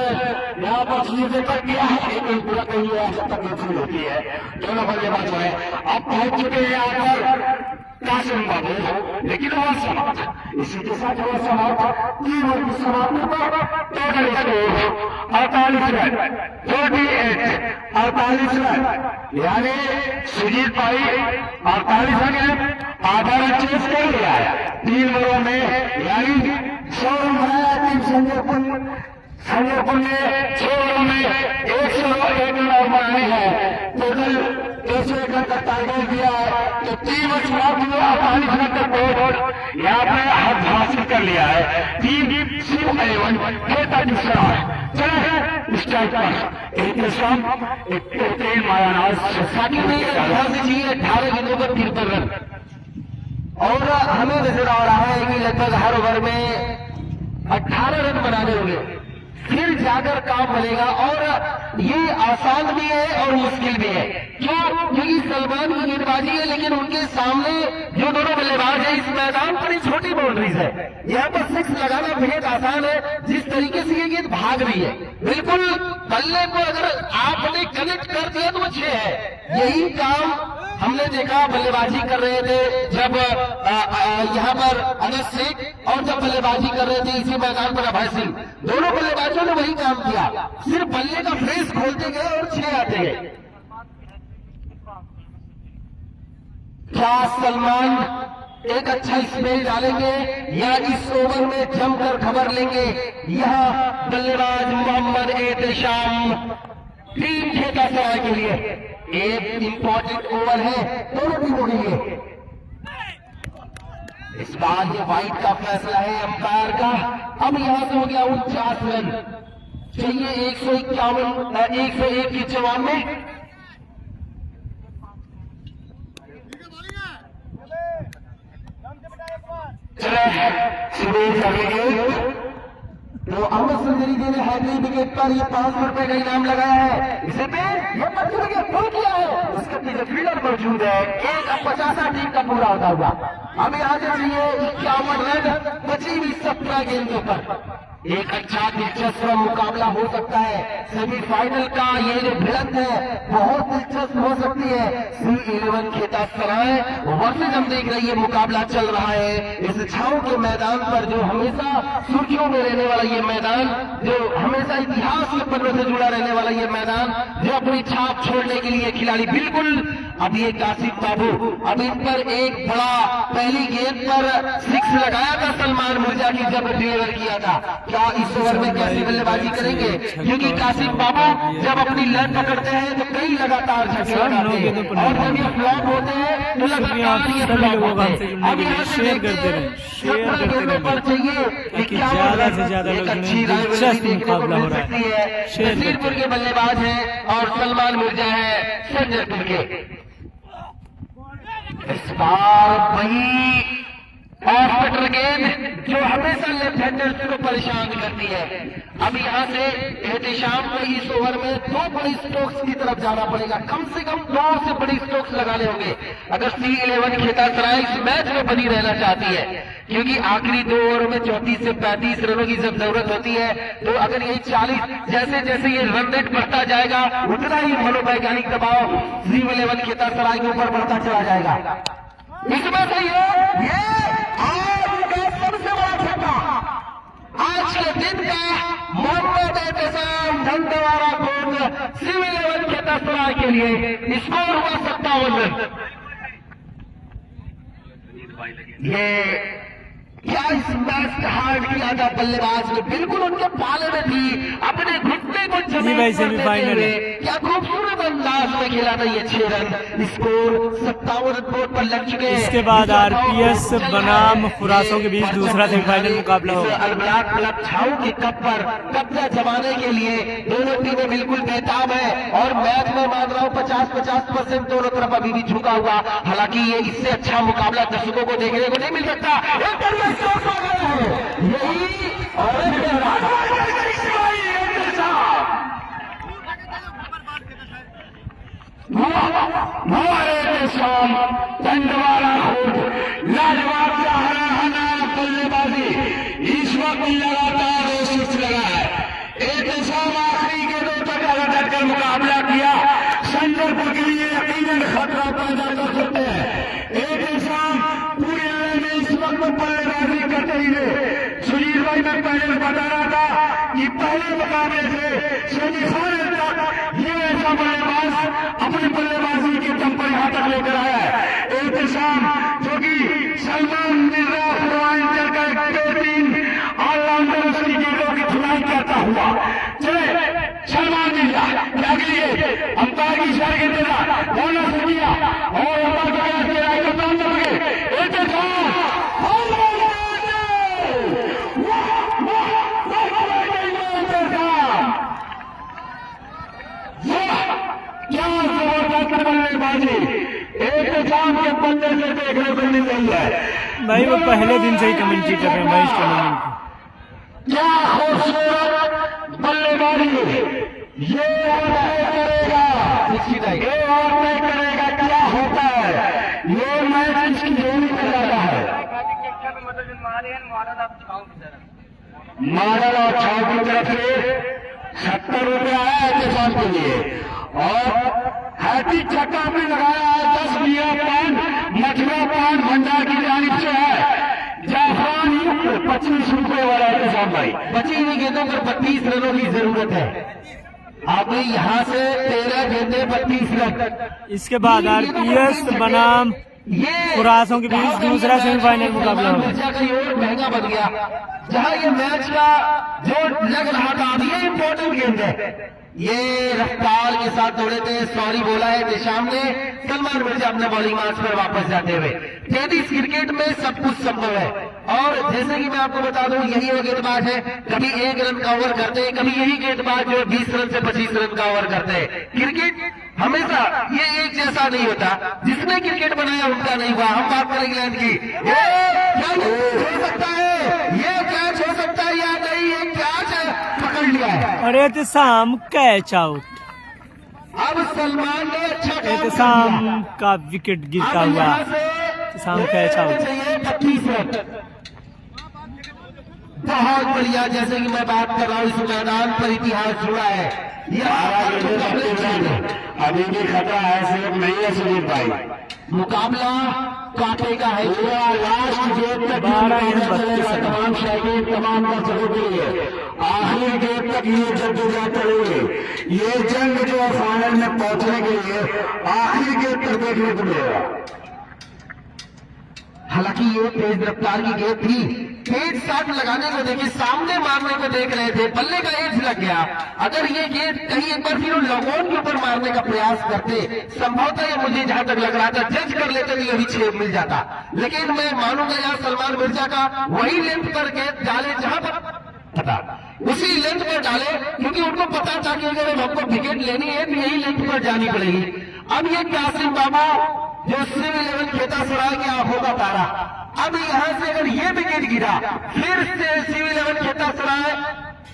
यहाँ पर चीजें तक किया है लेकिन पूरा कहीं ऐसा तक होती है दोनों बल्लेबाज है अब पहुंच चुके हैं यहाँ पर कासिम बाबू लेकिन वह समाप्त इसी के साथ वह समाप्त 3 ओवर की समाप्ति पर टोटल स्कोर 48 रन 48 रन यानी सुजीत भाई 48 रन है आधा रन चेस कर लिया है 3 ओवरों में यानी 100 रन बनाया टीम संजयपुर ने 6 ओवरों में 101 रन और बनाने हैं टोटल 201 रन का टारगेट दिया है तो 3 ओवर समाप्त हुआ 48 रन का टोटल यहाँ पे हद हासिल कर लिया है 3 शिव 11 खेता दूसरा चले स्ट्राइक पर एहतशाम एक तेल मायानाज साकी में 18 गेंदों पर 53 रन और हमें नजर आ रहा है कि लगभग हर ओवर में 18 रन बनाने होंगे फिर जाकर काम बनेगा और ये आसान भी है और मुश्किल भी है क्यों क्योंकि सलमान की गेंदबाजी है लेकिन उनके सामने जो दोनों बल्लेबाज है इस मैदान पर ही छोटी बाउंड्रीज है यहाँ पर 6 लगाना बेहद आसान है जिस तरीके से ये गेंद भाग रही है बिल्कुल बल्ले को अगर आपने कनेक्ट कर दिया तो वो 6 है यही काम हमने देखा बल्लेबाजी कर रहे थे जब यहाँ पर अनस शेख और जब बल्लेबाजी कर रहे थे इसी मैदान पर अभय सिंह दोनों बल्लेबाजों ने वही काम किया सिर्फ बल्ले का फेस खोलते गए और 6 आते गए। क्या सलमान एक अच्छा स्पेल डालेंगे या इस ओवर में जमकर खबर लेंगे? यह बल्लेबाज मोहम्मद एहतशाम टीम खेता सराय के लिए एक इंपॉर्टेंट ओवर है दोनों टीमों के लिए इस बार ये वाइड का फैसला है अंपायर का। अब यहां से हो गया 49 रन, चाहिए 101 के जवाब में। सुरेश अग्रगेट तो अमृत सर्जरी देने हैदरी विकेट पर ये 500 रुपए का इनाम लगाया है। इसे पे ये 25 विकेट फुल किया है, उसके पीछे फील्डर मौजूद है। एक अब 50 टीम का पूरा होता हुआ अब यहाँ से चाहिए 51 रन, बची हुई 17 गेंद के ऊपर। एक अच्छा दिलचस्प मुकाबला हो सकता है। सेमीफाइनल का ये जो भिड़ंत है बहुत दिलचस्प हो सकती है। C11 खेता सराय वर्सेज हम देख रहे हैं, ये मुकाबला चल रहा है इस छाव के मैदान पर, जो हमेशा सुर्खियों में रहने वाला ये मैदान, जो हमेशा इतिहास के पन्नों से जुड़ा रहने वाला ये मैदान, जो अपनी छाप छोड़ने के लिए खिलाड़ी बिल्कुल। अब ये कासिम बाबू, अब इन पर एक बड़ा पहली गेंद पर 6 लगाया था सलमान मिर्जा की जब डिलीवर किया था। क्या इस ओवर में कैसी बल्लेबाजी करेंगे, क्योंकि कासिम बाबू जब अपनी लत पकड़ते हैं तो कई लगातार छक्के लगाते हैं, और जब ये फ्लॉप होते हैं तो लगातार ये फ्लॉप होते हैं। अब यहाँ से देखते हैं 17 गेंदों पर चाहिए 51 रन, एक अच्छी राइवलरी देखने को मिल सकती है। नसीरपुर के बल्लेबाज हैं और सलमान मिर्जा है संजयपुर के। इस बार वही ऑफ कटर गेंद जो हमेशा लेफ्ट हैंडर्स को परेशान करती है। अब यहां से एहतिशाम को इस ओवर में 2 बड़ी स्ट्रोक्स की तरफ जाना पड़ेगा, कम से कम 2 से बड़ी स्ट्रोक्स लगाने होंगे अगर C11 खेता सराय इस मैच में बनी रहना चाहती है, क्योंकि आखिरी 2 ओवरों में 34 से 35 रनों की जब जरूरत होती है तो अगर यही 40 जैसे जैसे ये रन रेट बढ़ता जाएगा उतना ही मनोवैज्ञानिक दबाव C11 खेता सराय के ऊपर बढ़ता चला जाएगा। इसमें से ये आज का सबसे बड़ा छक्का, आज के दिन का मोहम्मद एहतिशाम धंधवारा कोट C11 खेता सराय के लिए स्कोर हुआ 57 रन। ये क्या इस मैच का हार्ड किया था बल्लेबाज ने, बिल्कुल उनके पाले में थी, अपने घुटने को जमीन पर देते हुए क्या खूबसूरत अंदाज में खेला था ये 6 रन। स्कोर 57 रन बोर्ड पर लग चुके हैं। इसके बाद RPS बनाम खुरासों के बीच दूसरा सेमीफाइनल मुकाबला होगा। अलबलाक क्लब छाऊ के कप पर कब्जा जमाने के लिए दोनों टीमें बिल्कुल बेताब है, और मैच में मान रहा हूँ 50-50% दोनों तरफ अभी भी झुका हुआ। हालांकि ये इससे अच्छा मुकाबला दर्शकों को देखने को नहीं मिल सकता। यही दंडवारा खोट लाजवाब बल्लेबाजी इस वक्त लगातार 2 सिक्स लगा है। एहतिशाम आखिरी के 2 तक डटकर मुकाबला किया, संजयपुर के लिए यकीनन खतरा पैदा कर सकते हैं। एहतिशाम पूरे में इस वक्त बल्लेबाजी करते हुए सुनील भाई मैं पहले बता रहा था कि पहले मुकाबले से सेमीफाइनल तक ये ऐसा बल्लेबाज अपनी बल्लेबाजी के दम पर यहां तक लेकर आया है। एहतिशाम जो कि सलमान मिर्जा पूर्वांचल का एक बेहतरीन ऑलराउंडर उसकी गेंदों की धुलाई करता हुआ चले सलमान मिर्जा क्या करिए अंपायर की इशारे के देना बोनस दिया और अंपायर को क्या किया कप्तान लगे एहतिशाम क्या जबरदस्त बल्लेबाजी एहतिशाम के बल्ले से देखने को मिल रही है। भाई वो पहले दिन से ही कमेंट्री कर रहे हैं भाई इस टूर्नामेंट की। क्या खूबसूरत बल्लेबाजी ये और तय करेगा, ये और तय करेगा क्या होता है। ये मैच इसकी जोड़ी में जाता है। मॉडल और छाव की तरफ से 70 रुपया है एहतिशाम के लिए, और हैट्रिक छक्का भी लगाया है 10 मीरा पॉइंट मथुरा पॉइंट भंडार की जानिब से है। जाफरान युक्त 25 रुपए वाला एहतिशाम भाई। बची हुई गेंदों पर 32 रनों की जरूरत है। अब यहाँ से 13 गेंदे 32 रन। इसके बाद RPS बनाम खुरासों के बीच दूसरा सेमीफाइनल मुकाबला होगा। और महंगा बन गया, जहाँ ये मैच का जो लग रहा था अब ये इम्पोर्टेंट गेंद है, ये रफ्तार के साथ दौड़े थे, सॉरी बोला है निशाम ने। सलमान मिर्जा अपने बॉलिंग मार्च पर वापस जाते हुए। टेनिस क्रिकेट में सब कुछ संभव है, और जैसे कि मैं आपको बता दूं, यही वो गेंदबाज है, कभी 1 रन का ओवर करते हैं, कभी यही गेंदबाज जो 20 रन से 25 रन का ओवर करते हैं। क्रिकेट हमेशा ये एक जैसा नहीं होता, जिसने क्रिकेट बनाया उनका नहीं हुआ। हम बात करें इंग्लैंड की, ये हो सकता है, ये कैच हो सकता है या नहीं, ये कैच पकड़ लिया है। और एहतिसाम कैच आउट। अब सलमान ने अच्छा काम एहतिसाम का विकेट गिरता हुआ, एहतिसाम कैच आउट। चाहिए 25 रन, बहुत बढ़िया। जैसे कि मैं बात कर रहा हूँ, इस मैदान पर इतिहास जुड़ा है। अभी भी खतरा है, सिर्फ नहीं है सुजीत भाई, मुकाबला कांटे का है। लास्ट गेम तक 12 तमाम शायकीन, तमाम दर्शकों के लिए आखिरी गेम तक ये जद्दोजहद चलेगी। ये जंग जो है फाइनल में पहुंचने के लिए आखिरी गेम तक देखने को मिलेगा। हालांकि ये तेज रफ्तार की गेंद थी, तेज शॉट लगाने को देखिए, सामने मारने को देख रहे थे, बल्ले का एज लग गया। अगर ये गेंद कहीं एक बार फिर लगोन के ऊपर मारने का प्रयास करते, संभवतः ये मुझे जहां तक लग रहा था जज कर लेते तो ये भी 6 मिल जाता। लेकिन मैं मानूंगा यहाँ सलमान मिर्जा का वही लेंथ पर गेंद डाले जहां पर पता, उसी लेंथ पर डाले, क्योंकि उनको पता था कि अगर हमको विकेट लेनी है तो यही लेंथ पर जानी पड़ेगी। अब ये कासिम बाबू जो सिविल 11 खेता सराय के आंखों का तारा, अब यहां से अगर ये विकेट गिरा, फिर से सिविल 11 खेता सराय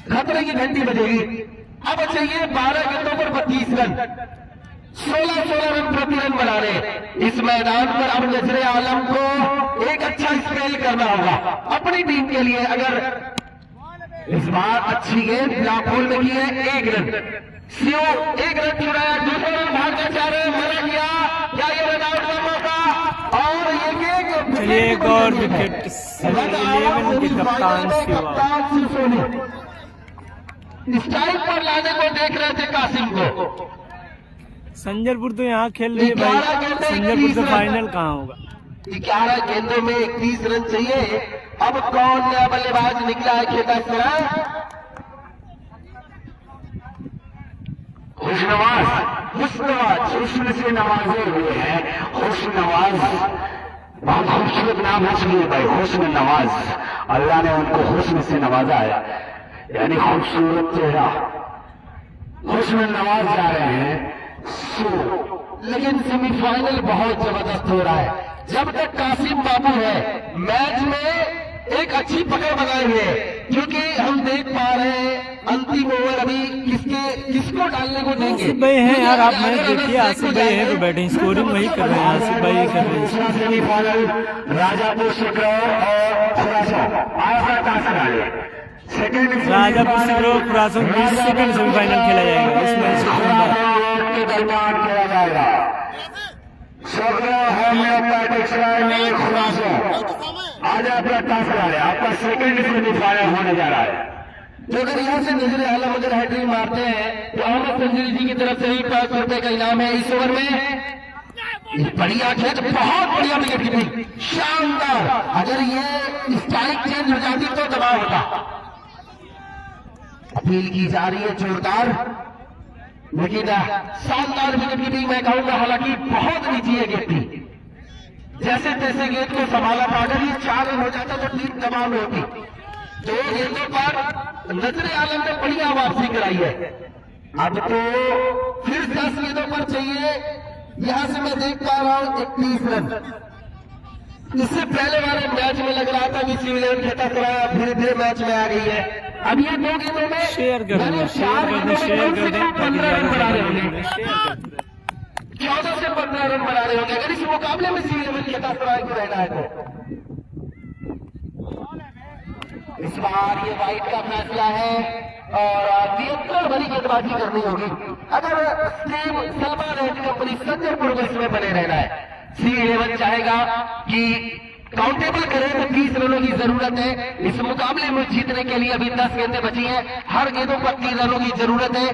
खतरे की घंटी बजेगी। अब चाहिए 12 गेंदों पर 32 रन, 16 रन प्रति रन बना रहे इस मैदान पर। अब नजरे आलम को एक अच्छा स्पेल करना होगा अपनी टीम के लिए। अगर इस बार अच्छी गेंद ब्लॉक होल में की है, 1 रन सीओ, 1 रन चुराया, दूसरा रन भाग कर जा रहे, मना किया, क्या ये रन आउट का मौका, और ये चलिए एक और विकेट 11 के कप्तान स्ट्राइक पर लाने को देख रहे थे कासिम को। संजरपुर तो यहाँ खेल रही है भाई, संजरपुर से फाइनल कहाँ होगा। 11 गेंदों में 31 रन चाहिए। अब कौन नया बल्लेबाज निकला है खेता सराय? हुस्न से नवाजे हुए हैं। हुस्न नवाज बहुत खूबसूरत नाम है सुनील भाई, हुस्न नवाज। अल्लाह ने उनको हुस्न से नवाजा है, यानी खूबसूरत चेहरा। हुस्न नवाज जा रहे हैं। लेकिन सेमीफाइनल बहुत जबरदस्त हो रहा है। जब तक कासिम बाबू है, मैच में एक अच्छी पकड़ बनाए हुए, क्योंकि हम देख पा रहे हैं अंतिम ओवर अभी किसको डालने को देंगे। आसिफ भाई हैं यार, आप मैच देखिए, आसिफ भाई है तो बैटिंग स्कोरिंग वही कर रहे हैं, आसिफ भाई ही कर रहे हैं। सेमीफाइनल राजापुर सिकरौर और खुरासा राजापुर सिकरौर खुरासा 20 सेकंड सेमीफाइनल खेला जाएगा। इस मैच के दरमियान खेला जाएगा। होम्योपैथिक में खुरासा आज आपका टास्क आ रहा है, आपका सेकंड सेमीफाइनल होने जा रहा है। तो अगर यहाँ से नजर आलम अगर हैट्रिक मारते हैं तो अहमद संजरी जी की तरफ से ही 500 रुपए का इनाम है इस ओवर में। बढ़िया खेल, बहुत बढ़िया विकेट कीपिंग, शानदार। अगर ये स्ट्राइक चेंज हो जाती तो दबाव होता। अपील की जा रही है जोरदार, लेकिन शानदार विकेट कीपिंग मैं कहूंगा। हालांकि बहुत नीची है गेंद थी, जैसे तैसे गेंद को संभाला था। अगर ये 4 रन हो जाता तो टीम दबाव में होती। 2 गेंदों पर नजरे आलम ने बढ़िया वापसी कराई है। अब तो फिर 10 गेंदों पर चाहिए। यहां से मैं देख पा रहा हूं 31 रन। इससे पहले वाले मैच में लग रहा था कि सिविल 11 खेता सराय धीरे धीरे मैच में आ गई है। अब ये 2 गेंदों में शेयर कर दें, शेयर कर दें, शेयर कर दें, 15 रन बना रहे होंगे, शेयर कर दें। 14 से 15 रन बना रहे होंगे अगर इस मुकाबले में सिविल 11 खेता सराय को रहना है तो। इस बार ये वाइट का फैसला है और 73 भरी गेंदबाजी करनी होगी अगर team Salman and company Sanjarpur को इसमें बने रहना है। सिविल 11 चाहेगा कि काउंटेबल करें तो 30 रनों की जरूरत है। इस मुकाबले में जीतने के लिए अभी 10 गेंदें बची हैं। हर गेंदों पर 3 रनों की जरूरत है।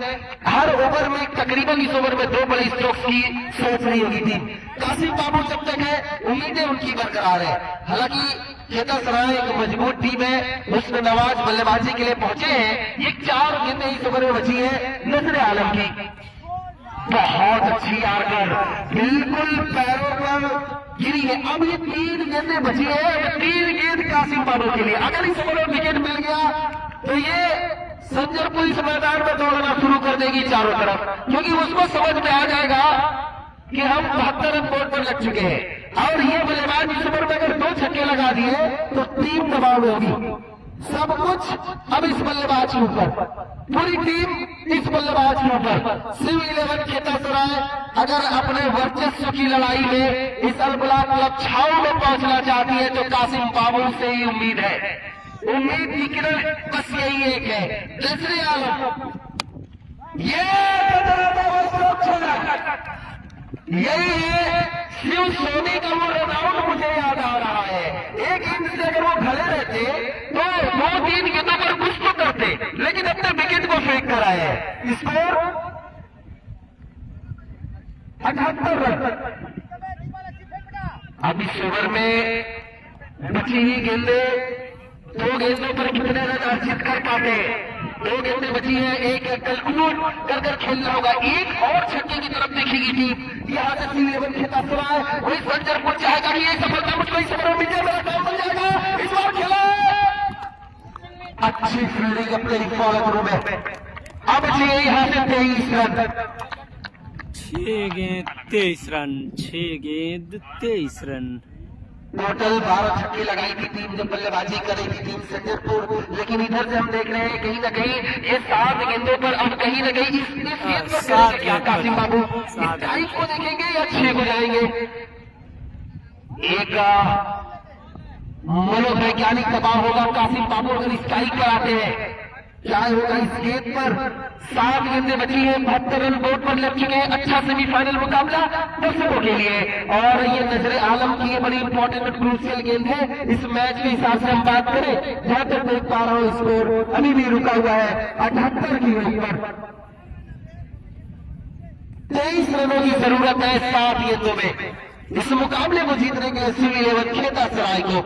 हर ओवर में तकरीबन इस ओवर में 2 बड़े स्ट्रोक्स की सोच रही होगी टीम। कासिम बाबू जब तक है उम्मीदें उनकी बरकरार है। हालांकि खेतासराय एक मजबूत टीम है। हुस्न नवाज बल्लेबाजी के लिए पहुंचे हैं। ये 4 गेंदें इस ओवर में बची है नजर आलम की। बहुत अच्छी आकर बिल्कुल पैरों पर गिरी है। अब ये 3 गेंदें बची है। 3 गेंद कासिम बाबू के लिए। अगर इस ओवर में विकेट मिल गया तो ये संजरपुर इस मैदान में दौड़ना शुरू कर देगी चारों तरफ, क्योंकि उसको समझ में आ जाएगा कि हम 72 रन बोर्ड पर लग चुके हैं। और ये बल्लेबाज इस ओवर में अगर 2 छक्के लगा दिए तो टीम दबाव में होगी। सब कुछ अब इस बल्लेबाज के ऊपर, पूरी टीम इस बल्लेबाज के ऊपर। सिव 11 खेतासराय अगर अपने वर्चस्व की लड़ाई में इस अलबला क्लब छाव में पहुंचना चाहती है तो कासिम बाबू से ही उम्मीद है। उम्मीद की किरण बस यही एक है, नजरे आलम। यही है शिव सोनी का वो रनआउट मुझे याद आ रहा है। एक गेंद से अगर वो खड़े रहते तो 2-3 गेंदों पर कुछ तो करते, लेकिन अपने विकेट को फेंक कर आए हैं। Score 78 run. अब इस ओवर में बची हुई गेंदें 2 गेंदों पर कितने रन अर्जित कर पाते हैं। 2 गेंदें बची है। एक कैलकुलेट कर खेलना होगा। एक और छक्के की तरफ देखेगी टीम। यहाँ से सिव 11 खेतासराय वही संजरपुर चाहेगा कि ये सफलता मुझको इस ओवर में मिल जाए, मेरा काम बन जाएगा। इस बार खेला अच्छी फील्डिंग अपने फॉलो थ्रू में। अब चाहिए यहाँ से 23 रन। 6 गेंद 23 रन। 6 गेंद 23 रन। टोटल 12 छक्के लगाई थी टीम जब बल्लेबाजी कर रही थी टीम संजरपुर, लेकिन इधर से हम देख रहे हैं कहीं ना कहीं ये 7 गेंदों पर अब कहीं ना कहीं इस गेंद पर करेंगे क्या कासिम बाबू? इस टाइप को देखेंगे या 6 को जाएंगे? एक मनोवैज्ञानिक दबाव होगा कासिम बाबू अगर स्ट्राइक कराते हैं। क्या होगा इस गेंद पर? 7 गेंदें बची हैं। 72 रन बोर्ड पर लग चुके हैं। अच्छा सेमीफाइनल मुकाबला दर्शकों के लिए। और ये नजरे आलम की ये बड़ी इंपॉर्टेंट और क्रूशियल गेंद है। इस मैच के हिसाब से हम बात करें, जहां तक देख पा रहा हूं स्कोर अभी भी रुका हुआ है 78 की वहीं पर। 23 रनों की जरूरत है 7 गेंदों में इस मुकाबले को जीतने के लिए सिव 11 खेतासराय को।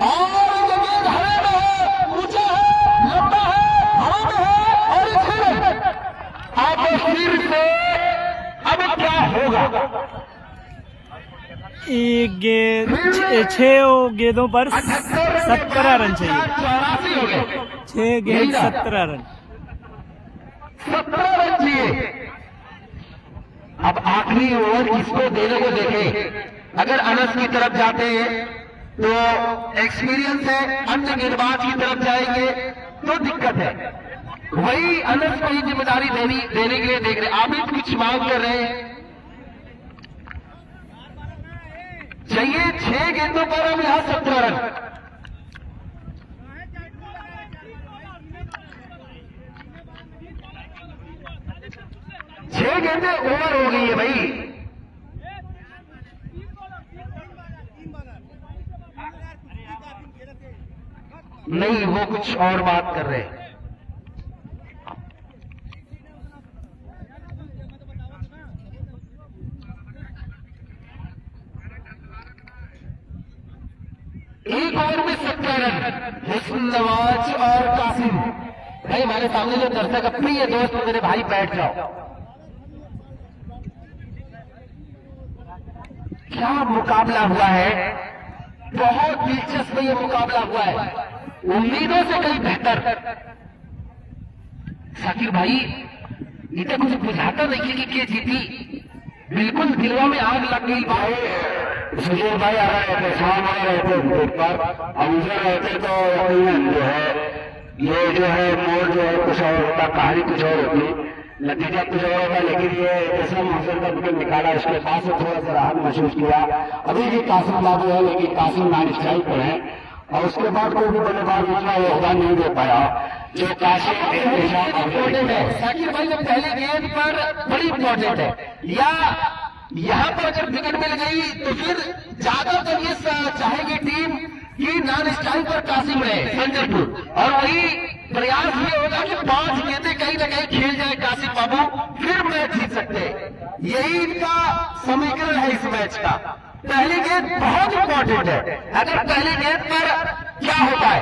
और ये गेंद हवा में है, ऊंचा है, लंबा है, हवा में है और फिर से अब क्या होगा? एक गेंद 6 गेंदों पर 17 रन चाहिए। 84 हो गए। 6 गेंद 17 रन। 17 रन चाहिए। अब आखिरी ओवर किसको देने को देखे। अगर अनस की तरफ जाते हैं तो एक्सपीरियंस है, अन्य गेंदबाज की तरफ जाएंगे तो दिक्कत है। वही अनस को ही जिम्मेदारी देने के लिए देख रहे। आबिद कुछ मांग कर रहे हैं। चाहिए 6 गेंदों पर हम यहां 17 रन। छह गेंदें ओवर हो गई है भाई। नहीं, वो कुछ और बात कर रहे हैं। एक ओवर में 17 रन। हुस्न नवाज और कासिम भाई हमारे सामने जो दर्शक प्रिय दोस्त मेरे भाई बैठ जाओ। क्या मुकाबला हुआ है, बहुत दिलचस्प ये मुकाबला हुआ है, उम्मीदों से कहीं बेहतर। शाकिर भाई इतना कुछ बुझाता नहीं कि क्या जीती, बिल्कुल दिलवा में आग लग गई भाई। सुशील भाई आ रहे थे, शाम आ रहे थे गेट पर, अब उधर रहते तो ये जो है मोड़ जो है कुछ और होता, कहानी कुछ और होती, नतीजा कुछ और होता। लेकिन ये ऐसा मौसम का विकेट निकाला, इसके पास से थोड़ा सा राहत महसूस किया। अभी भी कासिम बाबू है, लेकिन कासिम नॉन स्ट्राइक पर है और उसके बाद कोई भी बल्लेबाज इतना योगदान नहीं दे पाया जो कासिम इम्पोर्टेंट है। शाकिर भाई जब पहले गेंद पर बड़ी इंपॉर्टेंट है, या यहाँ पर जब विकेट मिल गई तो फिर ज्यादातर ये चाहेगी टीम कि नॉन स्ट्राइक पर कासिम रहे संजयपुर, और वही प्रयास ये होगा कि 5 गेंदें कहीं ना कहीं खेल जाए कासिम बाबू, फिर मैच जीत सकते हैं। यही इनका समीकरण है इस मैच का। पहली गेंद बहुत इंपॉर्टेंट है। अगर पहली गेंद पर क्या होता है,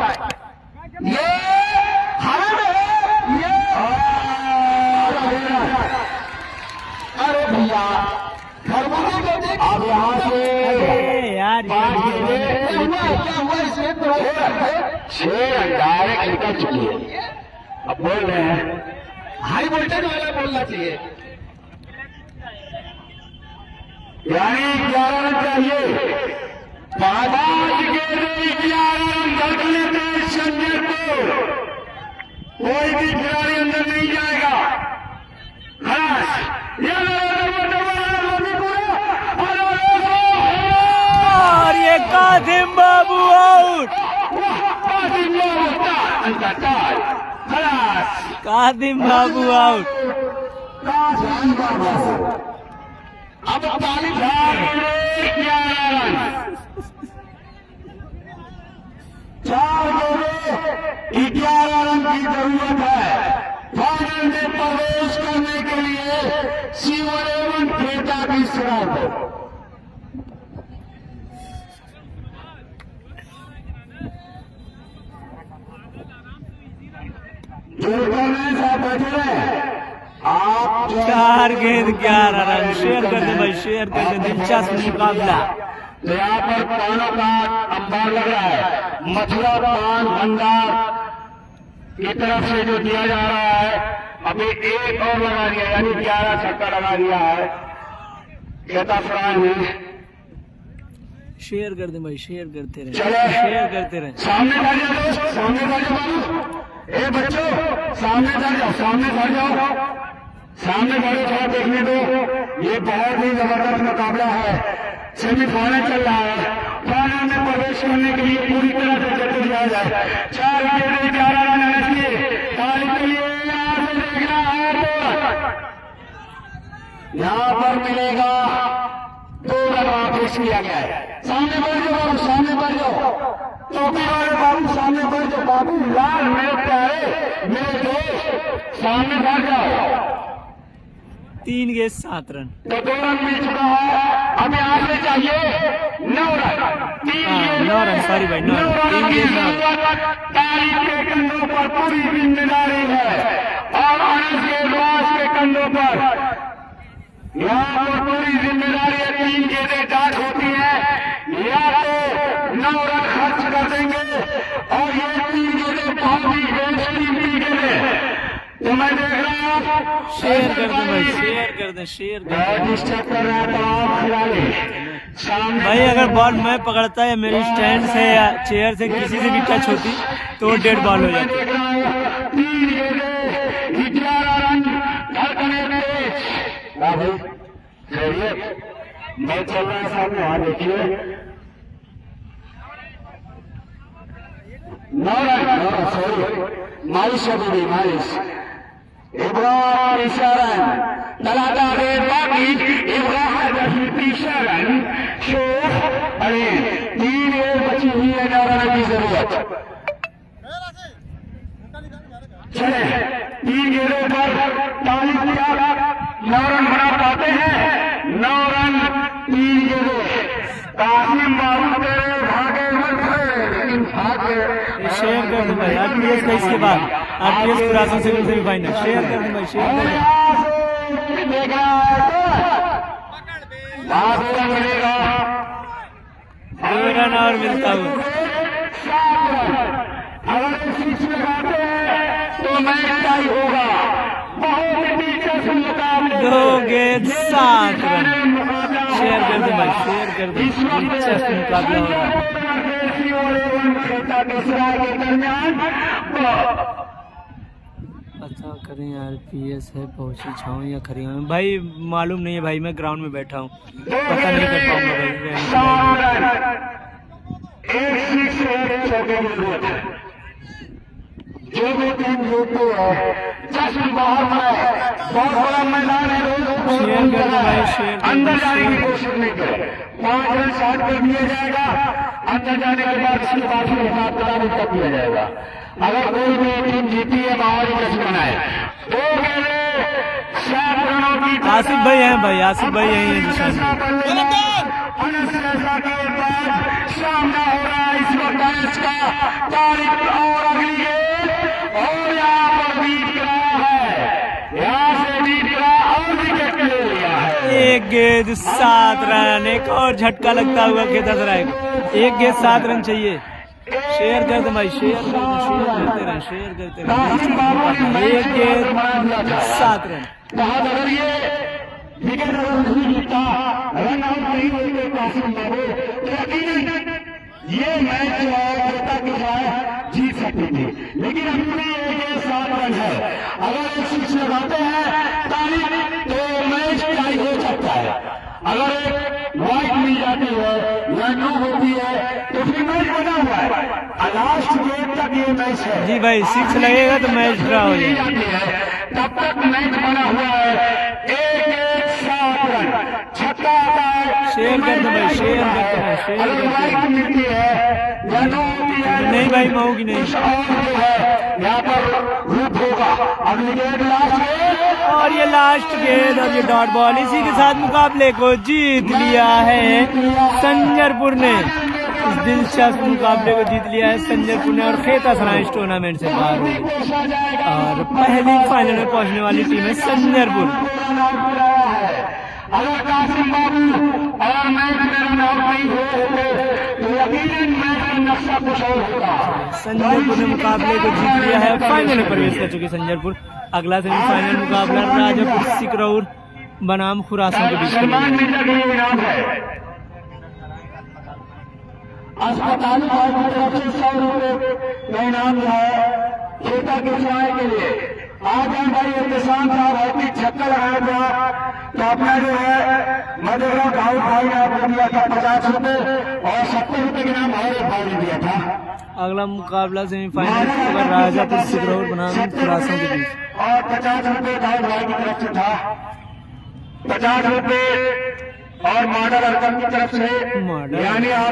ये हवा में है, ये अरे भैया खरबूजे को देख, अब यहाँ से यार क्या हुआ इसमें तो 6 डायरेक्ट निकल चुकी है। अब बोल रहे हैं हाई वोल्टेज वाला बोलना चाहिए, यानी 11 रन चाहिए। 5 गेंदें 11 रन धड़कने में संजयपुर, कोई भी खिलाड़ी अंदर नहीं जाएगा। और ये कासिम बाबू आउट, कासिम बाबू आउट। अब 11 रन, 11 रन की जरूरत है फाइनल में प्रवेश करने के लिए शिवरेवन खेता की शराब। आप 4 गेंद 11 रन। शेयर कर दे भाई, शेयर कर दे, दिलचस्प मुकाबला। तो यहाँ पर पानों का अंबार लग रहा है। मथुरा पान भंडार की तरफ से जो दिया जा रहा है, अभी एक और लगा दिया, यानी 11 छक्का लगा दिया है खेता फ्राई में। शेयर कर दे भाई, शेयर करते रहे, चलो शेयर करते रहे। सामने खड़ जाओ दोस्त, सामने खड़ जाओ बाबू, ए बच्चों सामने खड़ जाओ, सामने खड़ जाओ, सामने खड़े थोड़ा देखने दो। ये बहुत ही जबरदस्त मुकाबला है, सेमीफाइनल चल रहा है। फाइनल में प्रवेश करने के लिए पूरी तरह से जल्दी दिया जाए। 4 विकेट 11 रन है, ताली के लिए यहाँ से देखना है तो यहाँ पर मिलेगा 2 रन वापस किया गया है। सामने बढ़ जाओ बाबू, सामने बढ़ जाओ, टोपी वाले बाबू सामने बढ़ जाओ। बाबू लाल मेरे प्यारे मेरे दोस्त सामने बढ़ जाओ। 3 गेंद 7 रन। तो 2 रन मिल चुका है, अब यहाँ से चाहिए 9 रन। 9 रन, सॉरी भाई, 9 रन, 3 गेंद 9 रन। तारीख के कंधों पर पूरी जिम्मेदारी है और आनंद के विश्वास के कंधों पर यहाँ पर पूरी जिम्मेदारी है। 3 गेंदें डाक होती है, या तो 9 रन खर्च कर देंगे और ये 3 गेंदें बहुत ही बेहतरीन गेंदें। तो मैं देख रहा हूँ शेयर कर दे भाई, शेयर कर दे, शेयर कर दे। डिस्टर्ब कर रहा था आप खिलाड़ी सामने भाई अगर बॉल मैं पकड़ता है मेरी स्टैंड से या चेयर से किसी से भी टच होती तो डेड बॉल हो जाती। 3 गेंदें 11 रन धड़कने में भाई खैरियत मैं चल रहा है सामने। हाँ देखिए 9 रन, सॉरी मालिश अभी मालिश इब्राहिम 3 रन तलाता है, बाकी इब्राहिम 3 रन शेख। अरे 3 गेंद बची हुई है, 9 रन की जरूरत। चले 3 गेंदों पर ताली दिया, 9 रन बना पाते हैं। 9 रन 3 गेंदों। कासिम बाबू तेरे भागे मत है, लेकिन भागे शेयर कर दे भाई, आरपीएस का इसके बाद आरपीएस खुरासन से सेमीफाइनल। शेयर कर दे भाई, शेयर कर दे। देख रहा है तो मिलेगा 2 रन और मिलता हुआ। 7 रन। अगर 6 लगाते हैं तो मैच टाई होगा। बहुत ही दिलचस्प मुकाबले, 2 गेंद 7 रन। शेयर कर दे भाई, शेयर कर दे, दिलचस्प मुकाबला हो रहा है। पता करें आरपीएस है पहुंची छाऊं या खरी में भाई, मालूम नहीं है भाई, मैं ग्राउंड में बैठा हूँ, पता नहीं कर पाऊंगा भाई। जो भी टीम जीतती है जश्न बाहर में बहुत बड़ा मैदान है, लोग अंदर जाने की कोशिश नहीं करे। 5 रन शॉट कर दिया जाएगा, अंदर जाने के बाद उसके बाद फिर हिसाब किताब उसका किया जाएगा। अगर कोई भी टीम जीती है माहौल जश्न मनाए। 2 गेंदे 7 रनों की आसिफ भाई हैं, भाई आसिफ भाई यही है जिसमें सामना हो रहा है इस वक्त इसका तारीख और अगली गेंद और यहाँ पर बीत रहा है, यहाँ से बीत रहा और विकेट ले लिया है। एक गेंद 7 रन, एक और झटका लगता हुआ खेता सराय। एक गेंद 7 रन चाहिए। शेयर कर दे भाई, शेयर करते रहे, शेयर करते रहे। एक गेंद 7 रन। बहुत अगर ये विकेट नहीं जीता, रन आउट नहीं होते कासिम बाबू तो यकीनन ये मैच जो है कोटा के साथ जीत सकती थी, लेकिन अपनी ये 7 रन है। अगर एक 6 लगाते हैं तारीख तो मैच टाई हो सकता है। अगर एक वाइट मिल जाती है या नो होती है तो फिर मैच बना हुआ है। लास्ट गेम तक ये मैच है जी भाई, 6 लगेगा तो मैच ड्रा हो जाएगा। तब तक मैच बना हुआ है। 7 रन छक्का आता है। शेयर कर दो भाई, शेयर करते रहे, शेयर करते रहे। मिलती है या नो होती है नहीं भाई, मैं होगी नहीं। और जो है यहाँ पर रूप होगा। अगली गेंद लास्ट और ये लास्ट गेंद और ये डॉट बॉल, इसी के साथ मुकाबले को जीत लिया है संजरपुर ने। इस दिलचस्प मुकाबले को जीत लिया है संजरपुर ने और खेता सराय इस टूर्नामेंट से बाहर हो गई। और पहली फाइनल में पहुंचने वाली टीम है संजरपुर। अगर कासिम बाबू और मैच में रन आउट नहीं होते तो यकीनन मैच का नक्शा कुछ और होगा। संजरपुर ने मुकाबले को जीत लिया है, फाइनल में प्रवेश कर चुके संजरपुर। अगला सेमीफाइनल मुकाबला राजापुर सिकरौर बनाम खुरासन के बीच अस्पताल की तरफ से 100 रुपये का इनाम जो है खेता के सराय के लिए। आज भाई किसान साहब बहुत ही छक्का लगाया था तो अपना जो है मधुरा गाँव भाई ने आपको दिया था 50 रुपये और 70 रुपये के नाम और एक भाई ने दिया था। अगला मुकाबला सेमीफाइनल राजापुर सिकरौर बनाम खुरासन के बीच और 50 रुपये गाँव भाई की तरफ से था, 50 रुपये और मॉडल अर्कम की तरफ से, यानी आप